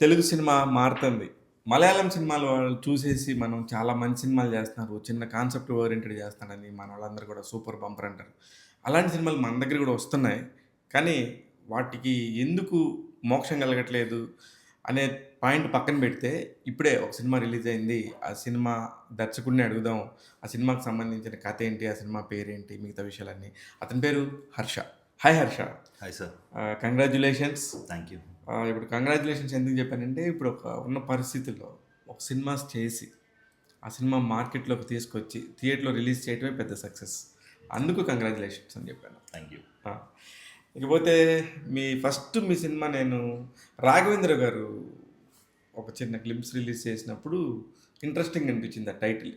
Telugu cinema మారుతుంది. మలయాళం సినిమాలు వాళ్ళు చూసేసి మనం చాలా మంచి సినిమాలు చేస్తున్నారు. చిన్న కాన్సెప్ట్ ఓరియెంటెడ్ చేస్తానని మనోళ్ళందరూ కూడా సూపర్ బంపర్ అంటారు. అలాంటి సినిమాలు మన దగ్గర కూడా వస్తున్నాయి. కానీ వాటికి ఎందుకు మోక్షం కలగట్లేదు అనే పాయింట్ పక్కన పెడితే, ఇప్పుడే ఒక సినిమా రిలీజ్ అయింది. ఆ సినిమా దర్శకుడిని అడుగుదాం. ఆ సినిమాకి సంబంధించిన కథ ఏంటి? ఆ సినిమా పేరేంటి? మిగతా విషయాలన్నీ. అతని పేరు Harsha. Hi Harsha. Hi sir. Congratulations. Thank you. ఇప్పుడు కంగ్రాచ్యులేషన్స్ ఎందుకు చెప్పానంటే, ఇప్పుడు ఉన్న పరిస్థితుల్లో ఒక సినిమాస్ చేసి, ఆ సినిమా మార్కెట్‌లోకి తీసుకొచ్చి, థియేటర్‌లో రిలీజ్ చేయడమే పెద్ద సక్సెస్. అందుకు కంగ్రాచ్యులేషన్స్ అని చెప్పాను. Thank you. ఆ! ఇకపోతే మీ సినిమా నేను 'రాఘవేంద్ర' గారు ఒక చిన్న గ్లింప్స్ రిలీజ్ చేసినప్పుడు ఇంట్రెస్టింగ్ అనిపించింది ఆ టైటిల్.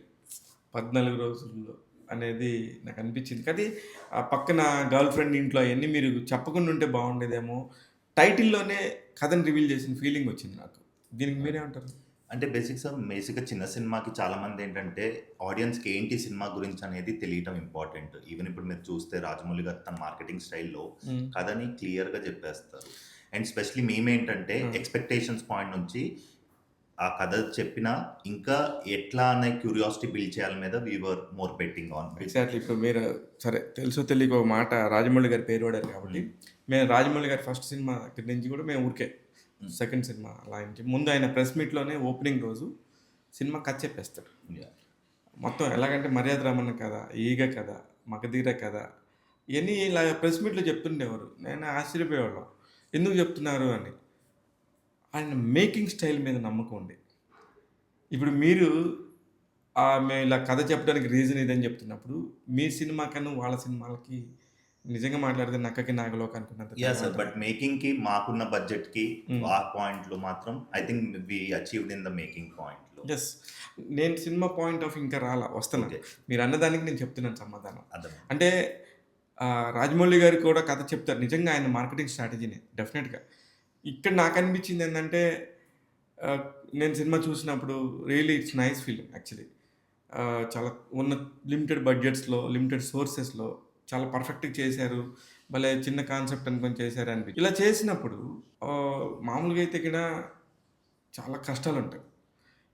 14 రోజుల్లో అనేది నాకు అనిపించింది. కానీ ఆ పక్కన గర్ల్ ఫ్రెండ్ ఇంట్లో అయన్నీ మీరు చెప్పకుండా ఉంటే బాగుండేదేమో. టైటిల్‌లోనే కథను రివీల్ చేసిన ఫీలింగ్ వచ్చింది నాకు. దీనికి మీరేమంటారు? అంటే బేసిక్‌గా చిన్న సినిమాకి చాలామంది ఏంటంటే ఆడియన్స్‌కి ఏంటి సినిమా గురించి అనేది తెలియటం ఇంపార్టెంట్. ఈవెన్ ఇప్పుడు మీరు చూస్తే రాజమౌళి గారు తన మార్కెటింగ్ స్టైల్‌లో హ్మ్. కథని క్లియర్‌గా చెప్పేస్తారు. అండ్ స్పెషల్లీ మేమేంటంటే ఎక్స్‌పెక్టేషన్స్ పాయింట్ నుంచి ఆ కథ చెప్పినా ఇంకా ఎట్లా అనే క్యూరియాసిటీ బిల్డ్ చేయాలి మీద we were more betting on. Exactly. ఇప్పుడు మీరు సరే తెలుసో తెలియకో ఒక మాట రాజమౌళి గారి పేరు వాడారు కాబట్టి, మేము రాజమౌళి గారి ఫస్ట్ సినిమా దగ్గర నుంచి కూడా మేము ఊరికే సెకండ్ సినిమా అలా ఆయనకి ముందు ఆయన ప్రెస్ మీట్‌లోనే ఓపెనింగ్ రోజు సినిమా కథ చెప్పేస్తాడు. యాహ్! మొత్తం ఎలాగంటే 'మర్యాద రామన్న' కథ, 'ఈగ' కథ, 'మగధీర' కథ ఇయన్నీ ఇలా ప్రెస్ మీట్‌లో చెప్తుండేవారు. నేను ఆశ్చర్యపోయేవాళ్ళం. ఎందుకు చెప్తున్నారు అని. ఆయన మేకింగ్ స్టైల్ మీద నమ్మకం ఉంది. ఇప్పుడు మీరు మేము ఇలా కథ చెప్పడానికి రీజన్ ఇదని చెప్తున్నప్పుడు, మీ సినిమా కన్నా వాళ్ళ సినిమాలకి నిజంగా మాట్లాడితే 'నక్కకి నాగలోక' అనుకున్నంత యాహ్! తేడా సార్. ఉంటదా? బట్ మేకింగ్‌కి మాకున్న బడ్జెట్‌కి హ్మ్. ఆ పాయింట్‌లో మాత్రం I think we achieved in the making పాయింట్‌లో. యెస్. నేను సినిమా పాయింట్ ఆఫ్ ఇంకా వస్తున్నా. ఓకే. మీరన్నదానికి నేను చెప్తున్నాను సమాధానం. అర్థమైంది. అంటే రాజమౌళి గారు కూడా కథ చెప్తారు. నిజంగా ఆయన మార్కెటింగ్ స్ట్రాటజీనే డెఫినెట్‌గా. ఇక్కడ నాకనిపించిందేందంటే ఆహ్, నేను సినిమా చూసినప్పుడు really it's nice film actually. చాలా ఉన్న లిమిటెడ్ బడ్జెట్స్‌లో, లిమిటెడ్ సోర్సెస్‌లో చాలా పర్ఫెక్ట్‌గా చేశారు. భలే చిన్న కాన్సెప్ట్ అనుకోని చేశారు ఇలా చేసినప్పుడు మామూలుగా అయితే గిన చాలా కష్టాలుంటాయి.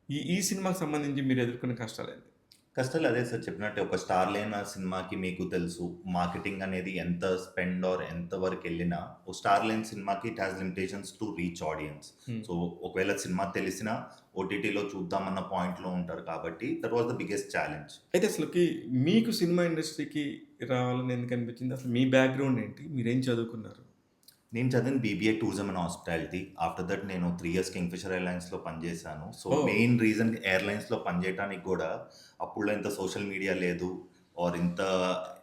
ఈ ఈ సినిమాకి సంబంధించి మీరు ఎదుర్కొన్న కష్టాలేంటి? కష్టాలు అదే సార్ చెప్పినట్టే ఒక స్టార్ లేన సినిమాకి మీకు తెలుసు మార్కెటింగ్ అనేది ఎంత స్పెండ్ ఆర్ ఎంత వరకెళ్ళినా ఓ స్టార్ లేని సినిమాకి it has limitations to reach audience. హ్మ్. సో ఒకవేళ సినిమా తెలిసినా ఓటీటీలో చూద్దామన్న పాయింట్‌లో ఉంటారు కాబట్టి that was the biggest challenge. అయితే అసలకి మీకు సినిమా ఇండస్ట్రీకి రావాలని ఎందుకనిపించింది? అసలు మీ బ్యాక్‌గ్రౌండ్ ఏంటి? మీరేం చదువుకున్నారు? నేను చదివింది BBA tourism and hospitality. After that నేను 3 ఇయర్స్ కింగ్‌ఫిషర్ ఎయిర్‌లైన్స్‌లో పనిచేశాను. సో, ఓహ్! మెయిన్ రీజన్ ఎయిర్‌లైన్స్‌లో పనిచేయటానికి గూడా అప్పుడులో ఇంత సోషల్ మీడియా లేదు ఆర్ ఇంత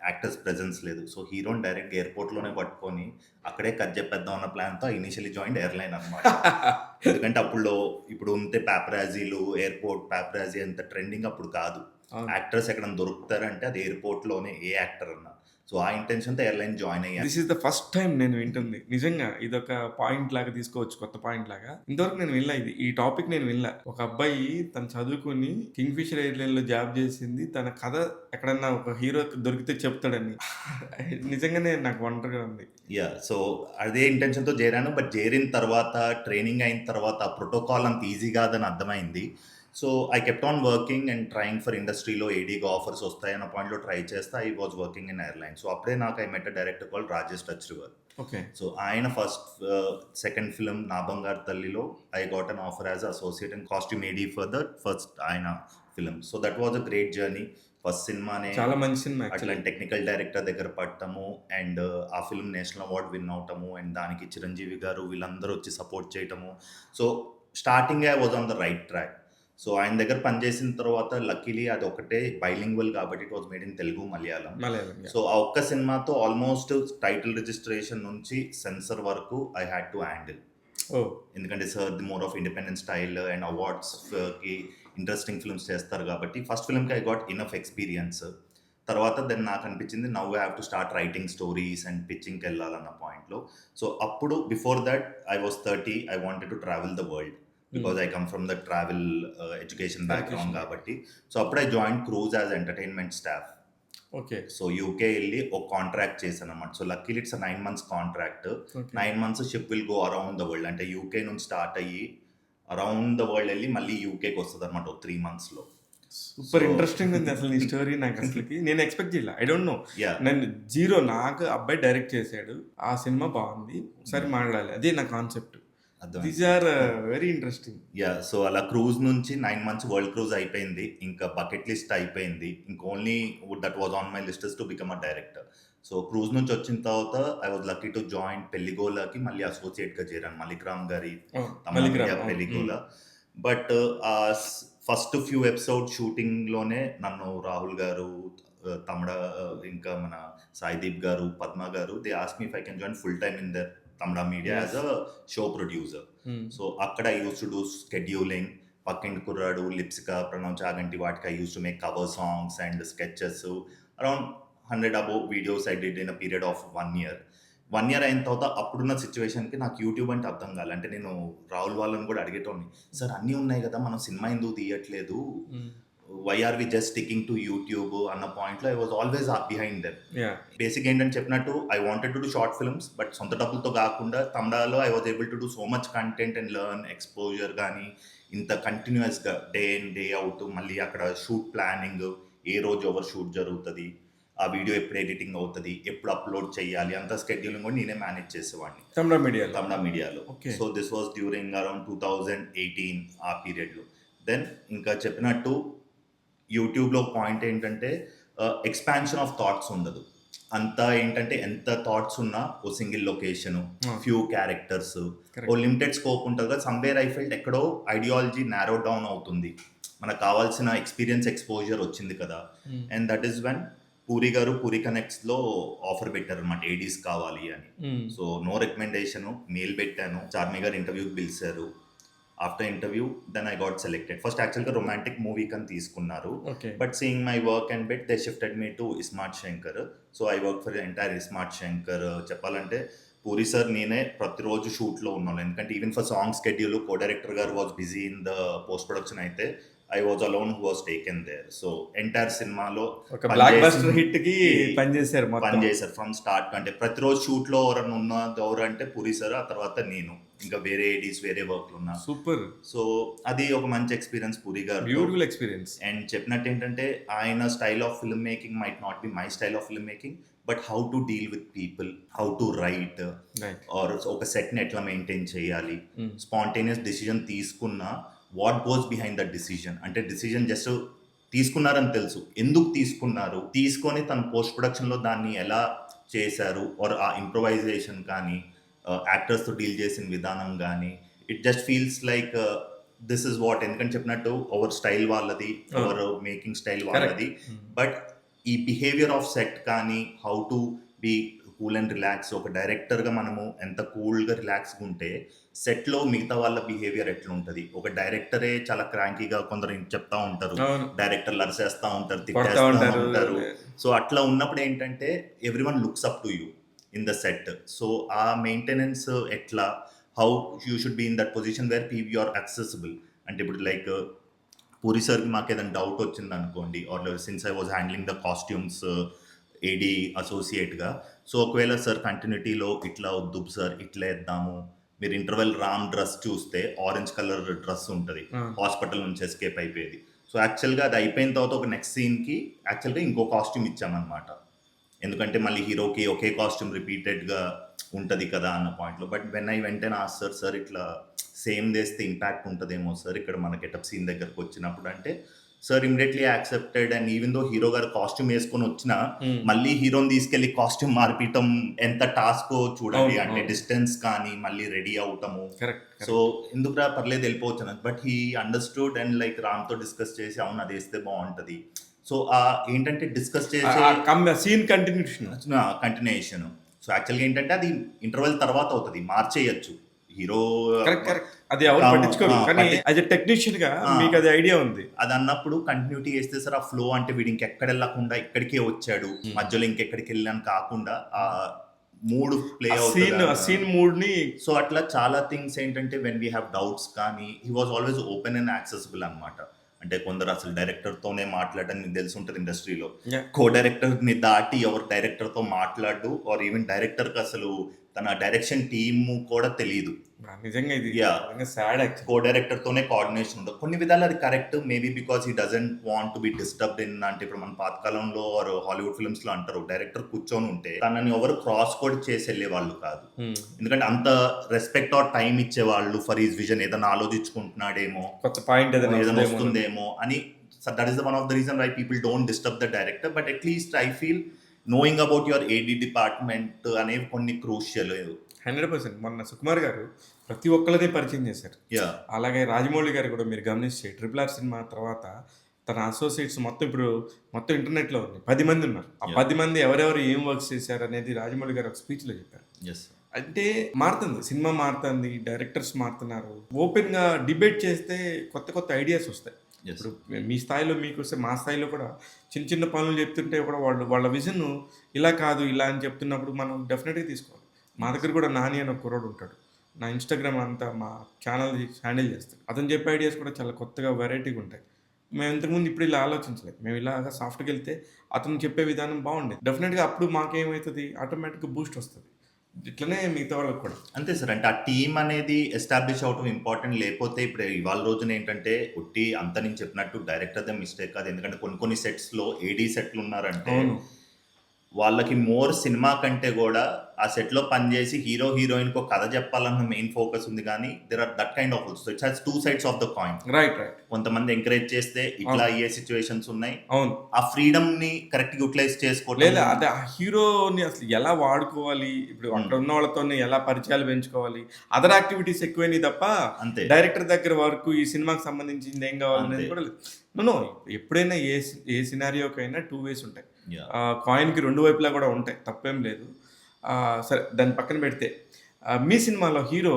యాక్టర్స్ ప్రెజెన్స్ లేదు. సో, హీరోని డైరెక్ట్ ఎయిర్‌పోర్ట్‌లోనే పట్టుకొని అక్కడే కథ చెప్పేద్దాం అన్న ప్లాన్‌తో ఇనీషియల్లీ జాయిన్డ్ ఎయిర్‌లైన్ అనమాట. ఎందుకంటే అప్పుడులో ఇప్పుడు ఉంటే పాపరాజీలు, ఎయిర్‌పోర్ట్ పాపరాజీ అంత ట్రెండింగ్ అప్పుడు కాదు. అవును. యాక్టర్స్ ఎక్కడైనా దొరుకుతారంటే అది ఎయిర్‌పోర్ట్‌లోనే ఏ యాక్టర్ అన్నా. సో, ఆ ఇంటెన్షన్‌తో ఎయిర్‌లైన్ జాయిన్ అయ్యాను. This is the first time నేను వింటుంది. నిజంగా ఇదొక పాయింట్ లాగా తీసుకోవచ్చు. కొత్త పాయింట్ లాగా. ఇంతవరకు నేను వినలే ఇది. ఈ టాపిక్ నేను వినలే. ఒక అబ్బాయి తను చదువుకొని కింగ్‌ఫిషర్ ఎయిర్‌లైన్‌లో జాబ్ చేసింది. తన కథ ఎక్కడన్నా ఒక హీరో దొరికితే చెప్తాడని. నిజంగానే నాకు వండర్‌గా ఉంది. యాహ్! సో, అదే ఇంటెన్షన్‌తో చేరాను. బట్ చేరిన తర్వాత, ట్రైనింగ్ అయిన తర్వాత, ఆ ప్రోటోకాల్ అంత ఈజీ కాదని అర్థమైంది. So, I kept on working and trying for ఇండస్ట్రీలో ఏడీగా ఆఫర్స్ వస్తాయన్న పాయింట్‌లో ట్రై చేస్తా. I was working in airline. So, అప్పుడే నాకు I met a director called Rajesh Touchriver. Okay. So, ఆయన సెకండ్ ఫిల్మ్ 'నా బంగారు తల్లిలో' I got an offer as associate and costume AD for the first ఆయన film. So, that was a great journey. First సినిమానే చాలా మంచి సినిమా actually. అట్లాంటి టెక్నికల్ డైరెక్టర్ దగ్గర పడటము అండ్ ఆ ఫిల్మ్ నేషనల్ అవార్డ్ విన్ అవటము అండ్ దానికి చిరంజీవి గారు వీళ్ళందరూ వచ్చి సపోర్ట్ చేయటము. సో, స్టార్టింగే I was on the right track. So, ఆయన దగ్గర పనిచేసిన తర్వాత లక్కీలీ అది ఒకటే బైలింగ్వల్ కాబట్టి it was made in Telugu, Malayalam. Malayalam. So, ఆ ఒక్క సినిమాతో ఆల్మోస్ట్ టైటిల్ రిజిస్ట్రేషన్ నుంచి సెన్సార్ వరకు I had to handle. Oh! ఎందుకంటే sir the more of independent style and అవార్డ్స్‌కి ఇంట్రెస్టింగ్ ఫిల్మ్స్ చేస్తారు కాబట్టి ఫస్ట్ ఫిల్మ్‌కి ఐ గాట్ ఇనఫ్ ఎక్స్‌పీరియన్స్. తర్వాత దెన్ నాకనిపించింది now I have to start writing stories and పిచ్చింగ్‌కెళ్ళాలన్న పాయింట్‌లో. సో, అప్పుడు before that I was 30 I wanted to travel the world. Because I come from the travel education background కాబట్టి. So, అప్పుడు I joined cruise as entertainment staff. Okay. So, UK ఎళ్లి ఒక contract చేశానన్నమాట. So, luckily it's 9 months contract. Okay. 9 months ship will go around the world. అంటే UK నుంచి start అయ్యి around the world వెళ్ళి మళ్ళీ యూకేకి వస్తుంది అనమాట 3 మంత్స్లో. సూపర్ ఇంట్రెస్టింగ్ ఉంది అసలు నీ స్టోరీ. నాకు అసలుకి నేను ఎక్స్పెక్ట్ చేయలే. I don't no. యా నేను జీరో. నాకు అబ్బాయి డైరెక్ట్ చేశాడు, ఆ సినిమా బాగుంది, ఒకసారి మాట్లాడాలి, అదే నా కాన్సెప్ట్. అర్థం these are very interesting. Yeah so అలా క్రూజ్ నుంచి 9 మంత్స్ వరల్డ్ క్రూజ్ అయిపోయింది. ఇంకా బకెట్ లిస్ట్ అయిపోయింది. ఇంకా only that was on my list to become a director. So cruise నుంచి వచ్చిన తర్వాత I was lucky to join పెళ్లిగోలాకి మళ్ళీ అసోసియేట్గా చేరాను, మలిక్రామ్ గారి Tamada Pelligola. But first few episode షూటింగ్లోనే నన్ను రాహుల్ గారు, తమిళ, ఇంకా మన సాయిదీప్ గారు, పద్మ గారు, they ask me if I can join full time in their Tamada media as a show producer. So అక్కడ I use to do scheduling, Pakkinti Kurradu, Lipsika, Pranav Chaganti, వాటికి I use to make cover songs and sketches. Around 100 above videos I did in a period of 1 year. 1 year అయిన తర్వాత అప్పుడున్న సిచ్యువేషన్కి నాకు YouTube అంటే అర్థం కాదు. అంటే నేను రాహుల్ వాళ్ళని కూడా అడిగేటోని, సార్ అన్నీ ఉన్నాయి కదా, మనం సినిమా ఎందుకు తీయట్లేదు, why are we just sticking to YouTube అన్న పాయింట్లో I was always behind them. Basic ఏంటని చెప్పినట్టు I wanted to do short films, but సొంత డబ్బులతో కాకుండా తమిళలో I was able to do so much content and learn exposure. కానీ ఇంత కంటిన్యూస్గా డే ఇన్ డే అవుట్, మళ్ళీ అక్కడ షూట్ ప్లానింగ్, ఏ రోజు ఎవరు షూట్ జరుగుతుంది, ఆ వీడియో ఎప్పుడు ఎడిటింగ్ అవుతుంది, ఎప్పుడు అప్లోడ్ చేయాలి, అంత స్కెడ్యూలింగ్ కూడా నేనే మేనేజ్ చేసేవాడిని తమిళ మీడియాలో. So this was during around 2018 ఆ పీరియడ్లో. దెన్ ఇంకా చెప్పినట్టు యూట్యూబ్లో పాయింట్ ఏంటంటే ఎక్స్పాన్షన్ ఆఫ్ థాట్స్ ఉండదు. అంతా ఏంటంటే ఎంత థాట్స్ ఉన్నా ఓ సింగిల్ లొకేషను, ఫ్యూ క్యారెక్టర్స్, ఓ లిమిటెడ్ స్కోప్ ఉంటుంది కదా. సమ్వేర్ ఐ ఫెల్ట్ ఎక్కడో ఐడియాలజీ నారో డౌన్ అవుతుంది, మనకు కావాల్సిన ఎక్స్పీరియన్స్ ఎక్స్పోజర్ వచ్చింది కదా. And that is when puri గారు పూరి కనెక్ట్స్లో ఆఫర్ పెట్టారు అనమాట, ఏడీస్ కావాలి అని. సో నో రికమెండేషను, మెయిల్ పెట్టాను, చార్మి గారు ఇంటర్వ్యూకి పిలిచారు. After interview then I got selected. First యాక్చువల్గా రొమాంటిక్ మూవీ కని తీసుకున్నారు, but seeing my work and but they shifted me to iSmart Shankar. So I work for entire iSmart Shankar. చెప్పాలంటే పూరి సార్ నేనే ప్రతిరోజు షూట్లో ఉన్నాను, ఎందుకంటే even for song schedule co director గారు was busy in the post production, అయితే I was alone who was taken there. So entire సినిమాలో ఒక బ్లాక్ బస్టర్ హిట్ కి పనిచేశారు ఫ్రమ్ స్టార్ట్. అంటే ప్రతిరోజు షూట్ లో ఎవరన్నా ఉన్నది ఎవరు అంటే పూరి సార్, ఆ తర్వాత నేను, ఇంకా వేరే ఏడీస్ వేరే వర్క్లు ఉన్నా. సూపర్. సో అది ఒక మంచి ఎక్స్పీరియన్స్ పూరి గారు, బ్యూటిఫుల్ ఎక్స్పీరియన్స్. అండ్ చెప్పినట్టు ఏంటంటే ఆయన style of film making might not be my style of film making, but how to deal with people, how to write, or ఒక సెట్ని ఎట్లా మెయింటైన్ చేయాలి, స్పాంటేనియస్ డిసిజన్ తీసుకున్నా what goes behind that decision. అంటే decision just తీసుకున్నారని తెలుసు, ఎందుకు తీసుకున్నారు, తీసుకొని తన పోస్ట్ ప్రొడక్షన్లో దాన్ని ఎలా చేశారు, ఆర్ ఆ ఇంప్రొవైజేషన్ కానీ, యాక్టర్స్తో డీల్ చేసిన విధానం కానీ, it just feels like this is what. ఎందుకంటే చెప్పినట్టు ఓవర్ స్టైల్ వాళ్ళది, ఓవర్ మేకింగ్ స్టైల్ వాళ్ళది, బట్ ఈ బిహేవియర్ ఆఫ్ సెట్ కానీ, how to be cool and relax, ఒక డైరెక్టర్గా మనము ఎంత కూల్గా రిలాక్స్గా ఉంటే సెట్లో మిగతా వాళ్ళ బిహేవియర్ ఎట్లుంటుంది. ఒక డైరెక్టరే చాలా క్రాంకీగా కొందరు చెప్తా ఉంటారు, డైరెక్టర్లు అరిసేస్తూ ఉంటారు, తిట్టేస్తూ ఉంటారు. సో అట్లా ఉన్నప్పుడు ఏంటంటే everyone looks up to you in the set. So ఆ మెయింటెనెన్స్ ఎట్లా, how you should be in that position where you are accessible. అంటే ఇప్పుడు లైక్ పూరి సార్కి మాకు ఏదైనా డౌట్ వచ్చింది అనుకోండి, or since I was handling the costumes AD అసోసియేట్గా, సో ఒకవేళ సార్ కంటిన్యూటీలో ఇట్లా వద్దు సార్ ఇట్లా వేద్దాము, మీరు ఇంటర్వెల్ రామ్ డ్రెస్ చూస్తే ఆరెంజ్ కలర్ డ్రెస్ ఉంటుంది, హాస్పిటల్ నుంచి ఎస్కేప్ అయిపోయేది. సో యాక్చువల్గా అది అయిపోయిన తర్వాత ఒక నెక్స్ట్ సీన్కి యాక్చువల్గా ఇంకో కాస్ట్యూమ్ ఇచ్చామన్నమాట, ఎందుకంటే మళ్ళీ హీరోకి ఒకే కాస్ట్యూమ్ రిపీటెడ్గా ఉంటుంది కదా అన్న పాయింట్లో. బట్ వెన్ ఐ వెంటనే ఆ సార్ ఇట్లా సేమ్ చేస్తే ఇంపాక్ట్ ఉంటుందేమో సార్ ఇక్కడ మన గెటప్ సీన్ దగ్గరకు వచ్చినప్పుడు అంటే, sir immediately accepted. And even though hero గారు కాస్ట్యూమ్ వేసుకొని వచ్చినా మళ్ళీ హీరోని తీసుకెళ్లి కాస్ట్యూమ్ మార్పియటం ఎంత టాస్క్ చూడండి. అంటే డిస్టెన్స్ కానీ మళ్ళీ రెడీ అవటము. సో ఎందుకురా పర్లేదు వెళ్ళిపోవచ్చు, but he understood and like రామ్తో డిస్కస్ చేసి అవును అది వేస్తే బాగుంటుంది. సో ఏంటంటే డిస్కస్ చేసి సీన్ కంటిన్యూషన్. సో యాక్చువల్గా ఏంటంటే అది ఇంటర్వెల్ తర్వాత అవుతుంది, మార్చేయచ్చు హీరో. అది ఎవరు పట్టించుకోరు, కానీ యాజ్ ఎ టెక్నీషియన్ గా మీకు అది ఐడియా ఉంది. అది అన్నప్పుడు కంటిన్యూటీ చేస్తే సార్ ఆ ఫ్లో అంటే వీడు ఇంకెక్కడ వెళ్ళకుండా ఇక్కడికే వచ్చాడు, మధ్యలో ఇంకెక్కడికి వెళ్ళాను కాకుండా ఆ మూడ్ ప్లే అవుతుంది, సీన్ మూడ్ ని. సో అట్లా చాలా థింగ్స్ ఏంటంటే వెన్ వీ హ్యావ్ డౌట్స్ కానీ he was always open and accessible అనమాట. అంటే కొందరు అసలు డైరెక్టర్తోనే మాట్లాడడం మీకు తెలిసి ఉంటుంది ఇండస్ట్రీలో, కో డైరెక్టర్ని దాటి ఎవరు డైరెక్టర్తో మాట్లాడు, ఆర్ ఈవెన్ డైరెక్టర్కి అసలు తన డైరెక్షన్ టీమ్ కూడా తెలీదు. నిజంగా ఇది యా. నిజంగా సాడ్ యాక్చువల్లీ. కో డైరెక్టర్‌తోనే కోఆర్డినేషన్ ఉండదు. కొన్ని విధాలు అది correct. Maybe because he doesn't want to be disturbed in, అంటే ఇప్పుడు మన పాతకాలంలో ఆర్ హాలీవుడ్ ఫిల్మ్స్‌లో అంటారు, డైరెక్టర్ కూర్చొని ఉంటే తనని ఎవరు క్రాస్ కూడా చేసి వెళ్ళేవాళ్ళు కాదు. ఎందుకంటే అంత రెస్పెక్ట్ ఆర్ టైం ఇచ్చేవాళ్ళు ఫర్ హిస్ విజన్. ఏదైనా ఆలోచించుకుంటున్నాడేమో, కొత్త పాయింట్ ఏదైనా ఏదైనా వస్తుందేమో అని. That is the one of the reason why people don't disturb the director. But at least I feel knowing about your AD department అనేవి కొన్ని క్రూషియల్. 100%. మొన్న సుకుమార్ గారు ప్రతి ఒక్కరిని పరిచయం చేశారు. యా. అలాగే రాజమౌళి గారు కూడా మీరు గమనిస్తే ట్రిపుల్ ఆర్ సినిమా తర్వాత తన అసోసియేట్స్ మొత్తం ఇప్పుడు మొత్తం ఇంటర్నెట్లో ఉంది. 10 మంది ఉన్నారు. ఆ Yeah. 10 మంది ఎవరెవరు ఏం వర్క్స్ చేశారు అనేది రాజమౌళి గారు ఒక స్పీచ్లో చెప్పారు. ఎస్. అంటే మారుతుంది, సినిమా మారుతుంది, డైరెక్టర్స్ మారుతున్నారు. ఓపెన్గా డిబేట్ చేస్తే కొత్త కొత్త ఐడియాస్ వస్తాయి. ఎస్. ఇప్పుడు మీ స్థాయిలో మీకు వస్తే, మా స్థాయిలో కూడా చిన్న చిన్న పనులు చెప్తుంటే కూడా వాళ్ళ విజన్ ఇలా కాదు ఇలా అని చెప్తున్నప్పుడు మనం డెఫినెట్గా తీసుకోవాలి. మా దగ్గర కూడా నాని అని ఒక కుర్రోడు ఉంటాడు. నా ఇన్స్టాగ్రామ్ అంతా మా ఛానల్ హ్యాండిల్ చేస్తాడు. అతను చెప్పే ఐడియాస్ కూడా చాలా కొత్తగా వెరైటీగా ఉంటాయి. మేము ఇంతకుముందు ఇప్పుడు ఇలా ఆలోచించలేదు. మేము ఇలాగా సాఫ్ట్గా వెళ్తే అతను చెప్పే విధానం బాగుండేది. డెఫినెట్గా అప్పుడు మాకేమవుతుంది, ఆటోమేటిక్గా బూస్ట్ వస్తుంది. ఇట్లనే మిగతా వాళ్ళకి కూడా. అంతే సార్. అంటే ఆ టీమ్ అనేది ఎస్టాబ్లిష్ అవటం ఇంపార్టెంట్. లేకపోతే ఇప్పుడు ఇవాళ రోజున ఏంటంటే ఒట్టి అంత నేను చెప్పినట్టు డైరెక్టర్ ద మిస్టేక్ కాదు. ఎందుకంటే కొన్ని సెట్స్‌లో ఏడీ సెట్లు ఉన్నారంటే అవును. వాళ్ళకి మోర్ సినిమా కంటే కూడా ఆ సెట్‌లో పనిచేసి హీరో, హీరోయిన్‌కి ఒక కథ చెప్పాలన్న మెయిన్ ఫోకస్ ఉంది కానీ there are that kind of also. It has 2 sides of the coin. Right. కొంతమంది ఎంకరేజ్ చేస్తే ఇట్లా అయ్యే సిచ్యువేషన్స్ ఉన్నాయి. అవును. ఆ ఫ్రీడమ్‌ని కరెక్ట్‌గా యుటిలైజ్ చేసుకోవటం. లేదా అదే ఆ హీరోని అసలు ఎలా వాడుకోవాలి, ఇప్పుడు అక్కడ ఉన్న వాళ్ళతోని ఎలా పరిచయాలు పెంచుకోవాలి, అదర్ యాక్టివిటీస్ ఎక్కువైనాయి తప్ప అంతే. డైరెక్టర్ దగ్గర వరకు ఈ సినిమాకి సంబంధించింది ఏం కావాలనేది అంతే. కూడా లేదు. నో ఎప్పుడైనా ఏ సినారియోకైనా 2 వేస్ ఉంటాయి. యాహ్. కాయిన్కి 2 వైపులా కూడా ఉంటాయి, తప్పేం లేదు. సరే దాన్ని పక్కన పెడితే మీ సినిమాలో హీరో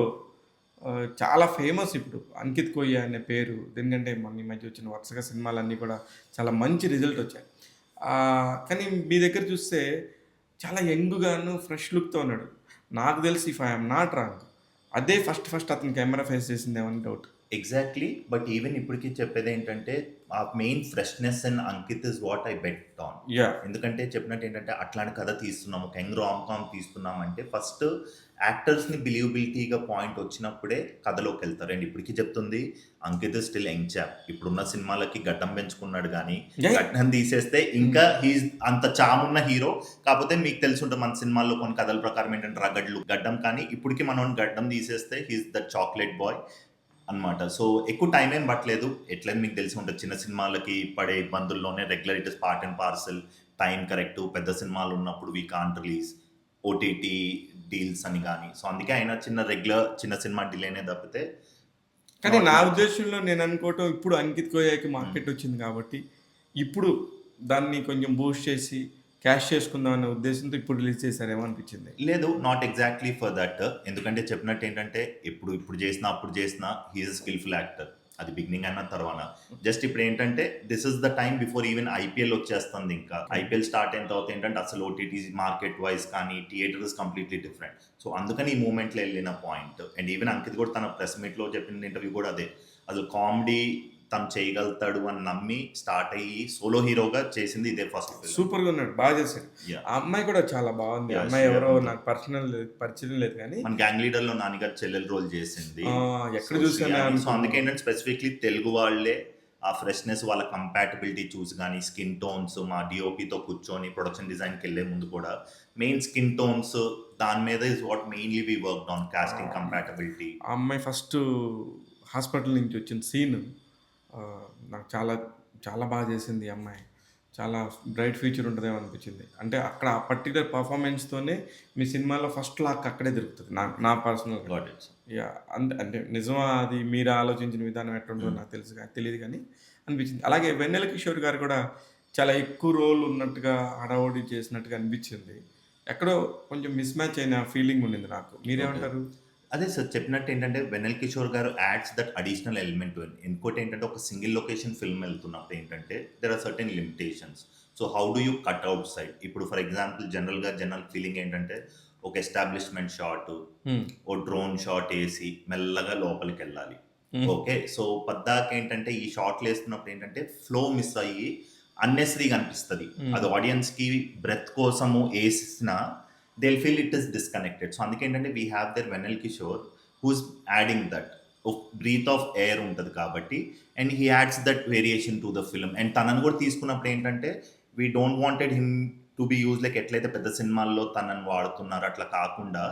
చాలా ఫేమస్ ఇప్పుడు అంకిత్ కొయ్య అనే పేరు. ఎందుకంటే మన ఈ మధ్య వచ్చిన వరుసగా సినిమాలన్నీ కూడా చాలా మంచి రిజల్ట్ వచ్చాయి. కానీ మీ దగ్గర చూస్తే చాలా యంగ్గాను ఫ్రెష్ లుక్తో ఉన్నాడు. నాకు తెలిసి ఇఫ్ ఐఎమ్ నాట్ రాంగ్ అదే ఫస్ట్ అతను కెమెరా ఫేస్ చేసిందేమని డౌట్. ఎగ్జాక్ట్లీ. బట్ ఈవెన్ ఇప్పటికి చెప్పేది ఏంటంటే ఆ main freshness and Ankit is what I bet on. Ya. ఎందుకంటే చెప్పినట్టు ఏంటంటే అట్లాంటి కథ తీస్తున్నాం, ఒక యంగ్ రామ్ కామ్ తీస్తున్నాం అంటే ఫస్ట్ యాక్టర్స్ని బిలీవబిలిటీగా పాయింట్ వచ్చినప్పుడే కథలోకి వెళ్తారు. అండ్ ఇప్పటికి చెప్తుంది అంకిత్ స్టిల్ యంగ్ చాప్. ఇప్పుడున్న సినిమాలకి గడ్డం పెంచుకున్నాడు కానీ Yeah. గడ్డం తీసేస్తే ఇంకా హీస్ అంత చామున్న హీరో. కాకపోతే మీకు తెలిసి ఉంటుంది మన సినిమాల్లో కొన్ని కథల ప్రకారం ఏంటంటే రగడ్లు గడ్డం, కానీ ఇప్పటికి మనం గడ్డం తీసేస్తే హీస్ ద చాక్లెట్ బాయ్ అన్నమాట. సో ఎక్కువ టైం ఏం పట్టలేదు. ఎట్లయినా మీకు తెలిసి ఉంటుంది చిన్న సినిమాలకి పడే ఇబ్బందుల్లోనే regular it is part and parcel. Time correct. పెద్ద సినిమాలు ఉన్నప్పుడు we can't release, OTT deals అని కానీ. సో అందుకే ఆయన చిన్న సినిమా డిలేనే తప్పితే. కానీ నా ఉద్దేశంలో నేను అనుకోవటం ఇప్పుడు అంకిత్ కోయాకి మార్కెట్ వచ్చింది కాబట్టి ఇప్పుడు దాన్ని కొంచెం బూస్ట్ చేసి క్యాష్ చేసుకుందాం అనే ఉద్దేశంతో ఇప్పుడు రిలీజ్ చేశారేమో అనిపించింది. లేదు, నాట్ ఎగ్జాక్ట్లీ ఫర్ దట్. ఎందుకంటే చెప్పినట్టు ఏంటంటే అప్పుడు చేసిన హీఈస్ స్కిల్ఫుల్ యాక్టర్. అది బిగినింగ్ అయిన తర్వాత జస్ట్ ఇప్పుడు ఏంటంటే this is the time before even IPL వచ్చేస్తుంది. ఇంకా ఐపీఎల్ స్టార్ట్ అయిన తర్వాత ఏంటంటే అసలు ఓటీటీ మార్కెట్ వైజ్ కానీ theatre is completely different. So అందుకని ఈ మూమెంట్లో వెళ్ళిన పాయింట్. అండ్ ఈవెన్ అంకిత్ కూడా తన ప్రెస్ మీట్లో చెప్పిన ఇంటర్వ్యూ కూడా అదే. అసలు కామెడీ తను చేయగలుగుతాడు అని నమ్మి స్టార్ట్ అయ్యి సోలో హీరోగా చేసింది ఇదే ఫస్ట్ ఫిల్మ్. సూపర్ గా ఉన్నాడు, బాగా చేశాడు. Yeah. ఆ అమ్మాయి కూడా చాలా బాగుంది. Yeah, అమ్మాయి she ఎవరో amazing. నాకు పర్సనల్ పరిచయం లేదు కానీ మన గ్యాంగ్ లీడర్ లో నాన్నగారు చెల్లెలు రోల్ చేసింది. ఎక్కడ చూసాను. సో అందుకే ఏంటంటే స్పెసిఫిక్లీ తెలుగు వాళ్ళే ఆ ఫ్రెష్నెస్, వాళ్ళ కంపాటబిలిటీ చూసి కానీ స్కిన్ టోన్స్, మా డిఓపితో కూర్చొని ప్రొడక్షన్ డిజైన్కి వెళ్ళే ముందు కూడా మెయిన్ స్కిన్ టోన్స్ దాని మీద is what mainly we worked on, casting compatibility. ఆ అమ్మాయి ఫస్ట్ హాస్పిటల్ నుంచి వచ్చిన సీన్ నాకు చాలా చాలా బాగా చేసింది. ఈ అమ్మాయి చాలా బ్రైట్ ఫ్యూచర్ ఉంటుందేమో అనిపించింది. అంటే అక్కడ ఆ పర్టికులర్ పర్ఫార్మెన్స్తోనే మీ సినిమాలో ఫస్ట్ లాక్ అక్కడే దొరుకుతుంది నా పర్సనల్. Got it. యా. అంటే నిజమా అది మీరు ఆలోచించిన విధానం ఎట్లుంటుందో నాకు తెలియదు కానీ అనిపించింది. అలాగే వెన్నెల కిషోర్ గారు కూడా చాలా ఎక్కువ రోల్ ఉన్నట్టుగా హడావుడి చేసినట్టుగా అనిపించింది. ఎక్కడో కొంచెం మిస్ మ్యాచ్ అయిన ఫీలింగ్ ఉండింది నాకు. మీరేమంటారు? అదే సార్ చెప్పినట్టు ఏంటంటే వెన్నెల్ కిషోర్ గారు యాడ్స్ దట్ అడిషనల్ ఎలిమెంట్. ఇంకోటి ఏంటంటే ఒక సింగిల్ లొకేషన్ ఫిల్మ్ వెళ్తున్నప్పుడు ఏంటంటే there are certain limitations. So how do you cut out side? ఇప్పుడు ఫర్ ఎగ్జాంపుల్ జనరల్ ఫీలింగ్ ఏంటంటే ఒక ఎస్టాబ్లిష్మెంట్ షాట్, ఓ డ్రోన్ షాట్ వేసి మెల్లగా లోపలికి వెళ్ళాలి. ఓకే. సో పద్దాక ఏంటంటే ఈ షాట్లు వేస్తున్నప్పుడు ఏంటంటే ఫ్లో మిస్ అయ్యి అన్నెసరీగా అనిపిస్తుంది. అది ఆడియన్స్కి బ్రెత్ కోసము వేసిన they'll feel it is disconnected. So అందుకేంటంటే we have there Vennela Kishore who's adding that breath of air ఉంటుంది కాబట్టి, and he adds that variation to the film. And తనను కూడా తీసుకున్నప్పుడు ఏంటంటే we don't wanted him to be use like ఎట్లయితే పెద్ద సినిమాల్లో తనని వాడుతున్నారు అట్లా కాకుండా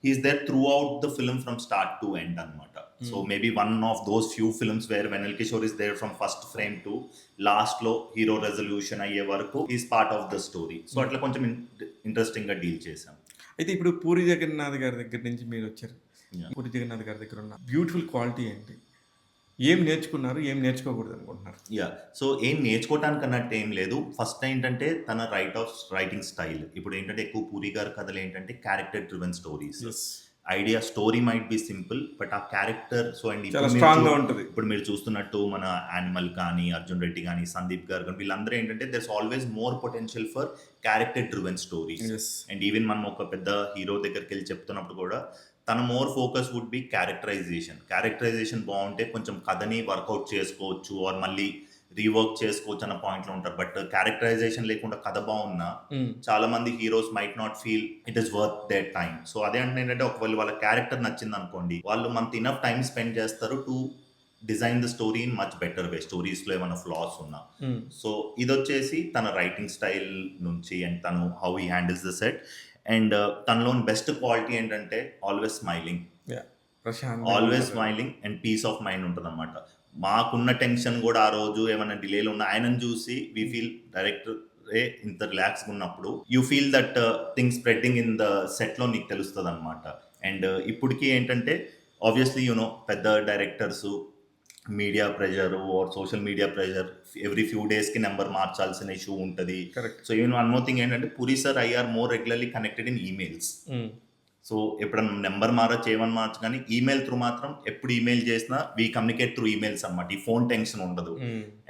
he's there throughout the film from start to end అనమాట. So maybe one of those few films where Vennela Kishore is there from first frame to last లో hero resolution అయ్యే వరకు is part of the story. So అట్లా కొంచెం interesting గా deal చేసాం. అయితే ఇప్పుడు పూరి జగన్నాథ్ గారి దగ్గర నుంచి మీరు వచ్చారు. Yeah. పూరి జగన్నాథ్ గారి దగ్గర ఉన్న బ్యూటిఫుల్ క్వాలిటీ ఏంటి? ఏం నేర్చుకున్నారు, ఏం నేర్చుకోకూడదు అనుకుంటున్నారు? యా, సో ఏం నేర్చుకోవటానికి అన్నట్టు ఏం లేదు. ఫస్ట్ ఏంటంటే తన రైటింగ్ స్టైల్. ఇప్పుడు ఏంటంటే ఎక్కువ పూరి గారి కథలు ఏంటంటే character driven stories. Idea story might be simple but ఆ క్యారెక్టర్ సో అండ్ చాలా స్ట్రాంగ్ గా ఉంటుంది. ఇప్పుడు మీరు చూస్తున్నట్టు మన యానిమల్ కానీ అర్జున్ రెడ్డి కానీ సందీప్ గారు కానీ వీళ్ళందరూ ఏంటంటే there's always more potential for character driven stories. And even మనం ఒక పెద్ద హీరో దగ్గరికి వెళ్ళి చెప్తున్నప్పుడు కూడా తన more focus would be characterization బాగుంటే కొంచెం కథని వర్కౌట్ చేసుకోవచ్చు ఆర్ మళ్ళీ రీవర్క్ చేసుకోవచ్చు అన్న పాయింట్లో ఉంటారు. బట్ క్యారెక్టరైజేషన్ లేకుండా కథ బాగున్నా చాలా మంది heroes might not feel it is worth their time. So అదే అంటే ఏంటంటే ఒకవేళ వాళ్ళ క్యారెక్టర్ నచ్చింది అనుకోండి, వాళ్ళు మనకి ఇనఫ్ టైం స్పెండ్ చేస్తారు to design the story in much better way, స్టోరీస్లో ఏమైనా ఫ్లాస్ ఉన్నా. సో ఇది వచ్చేసి తన రైటింగ్ స్టైల్ నుంచి అండ్ తను how he handles the set. And తనలోని బెస్ట్ క్వాలిటీ ఏంటంటే always smiling and peace of mind ఉంటుంది అనమాట. మాకున్న టెన్షన్ కూడా ఆ రోజు ఏమైనా డిలేలు ఉన్నా ఆయనను చూసి వీ ఫీల్ డైరెక్టర్ ఇంత రిలాక్స్గా ఉన్నప్పుడు you feel that thing spreading in the సెట్లో నీకు తెలుస్తుంది అనమాట. అండ్ ఇప్పటికీ ఏంటంటే ఆబ్వియస్లీ యూనో పెద్ద directors media pressure or social media pressure every few డేస్కి నెంబర్ మార్చాల్సిన ఇష్యూ ఉంటుంది. So even one more thing ఏంటంటే Puri sir I are more regularly connected in emails. So ఎప్పుడన్నా నెంబర్ మారచ్చు ఏమని మార్చు కానీ ఈమెయిల్ త్రూ మాత్రం ఎప్పుడు ఈమెయిల్ చేసినా వీ కమ్యూనికేట్ త్రూ ఈమెయిల్స్ అనమాట. ఈ ఫోన్ టెన్షన్ ఉండదు.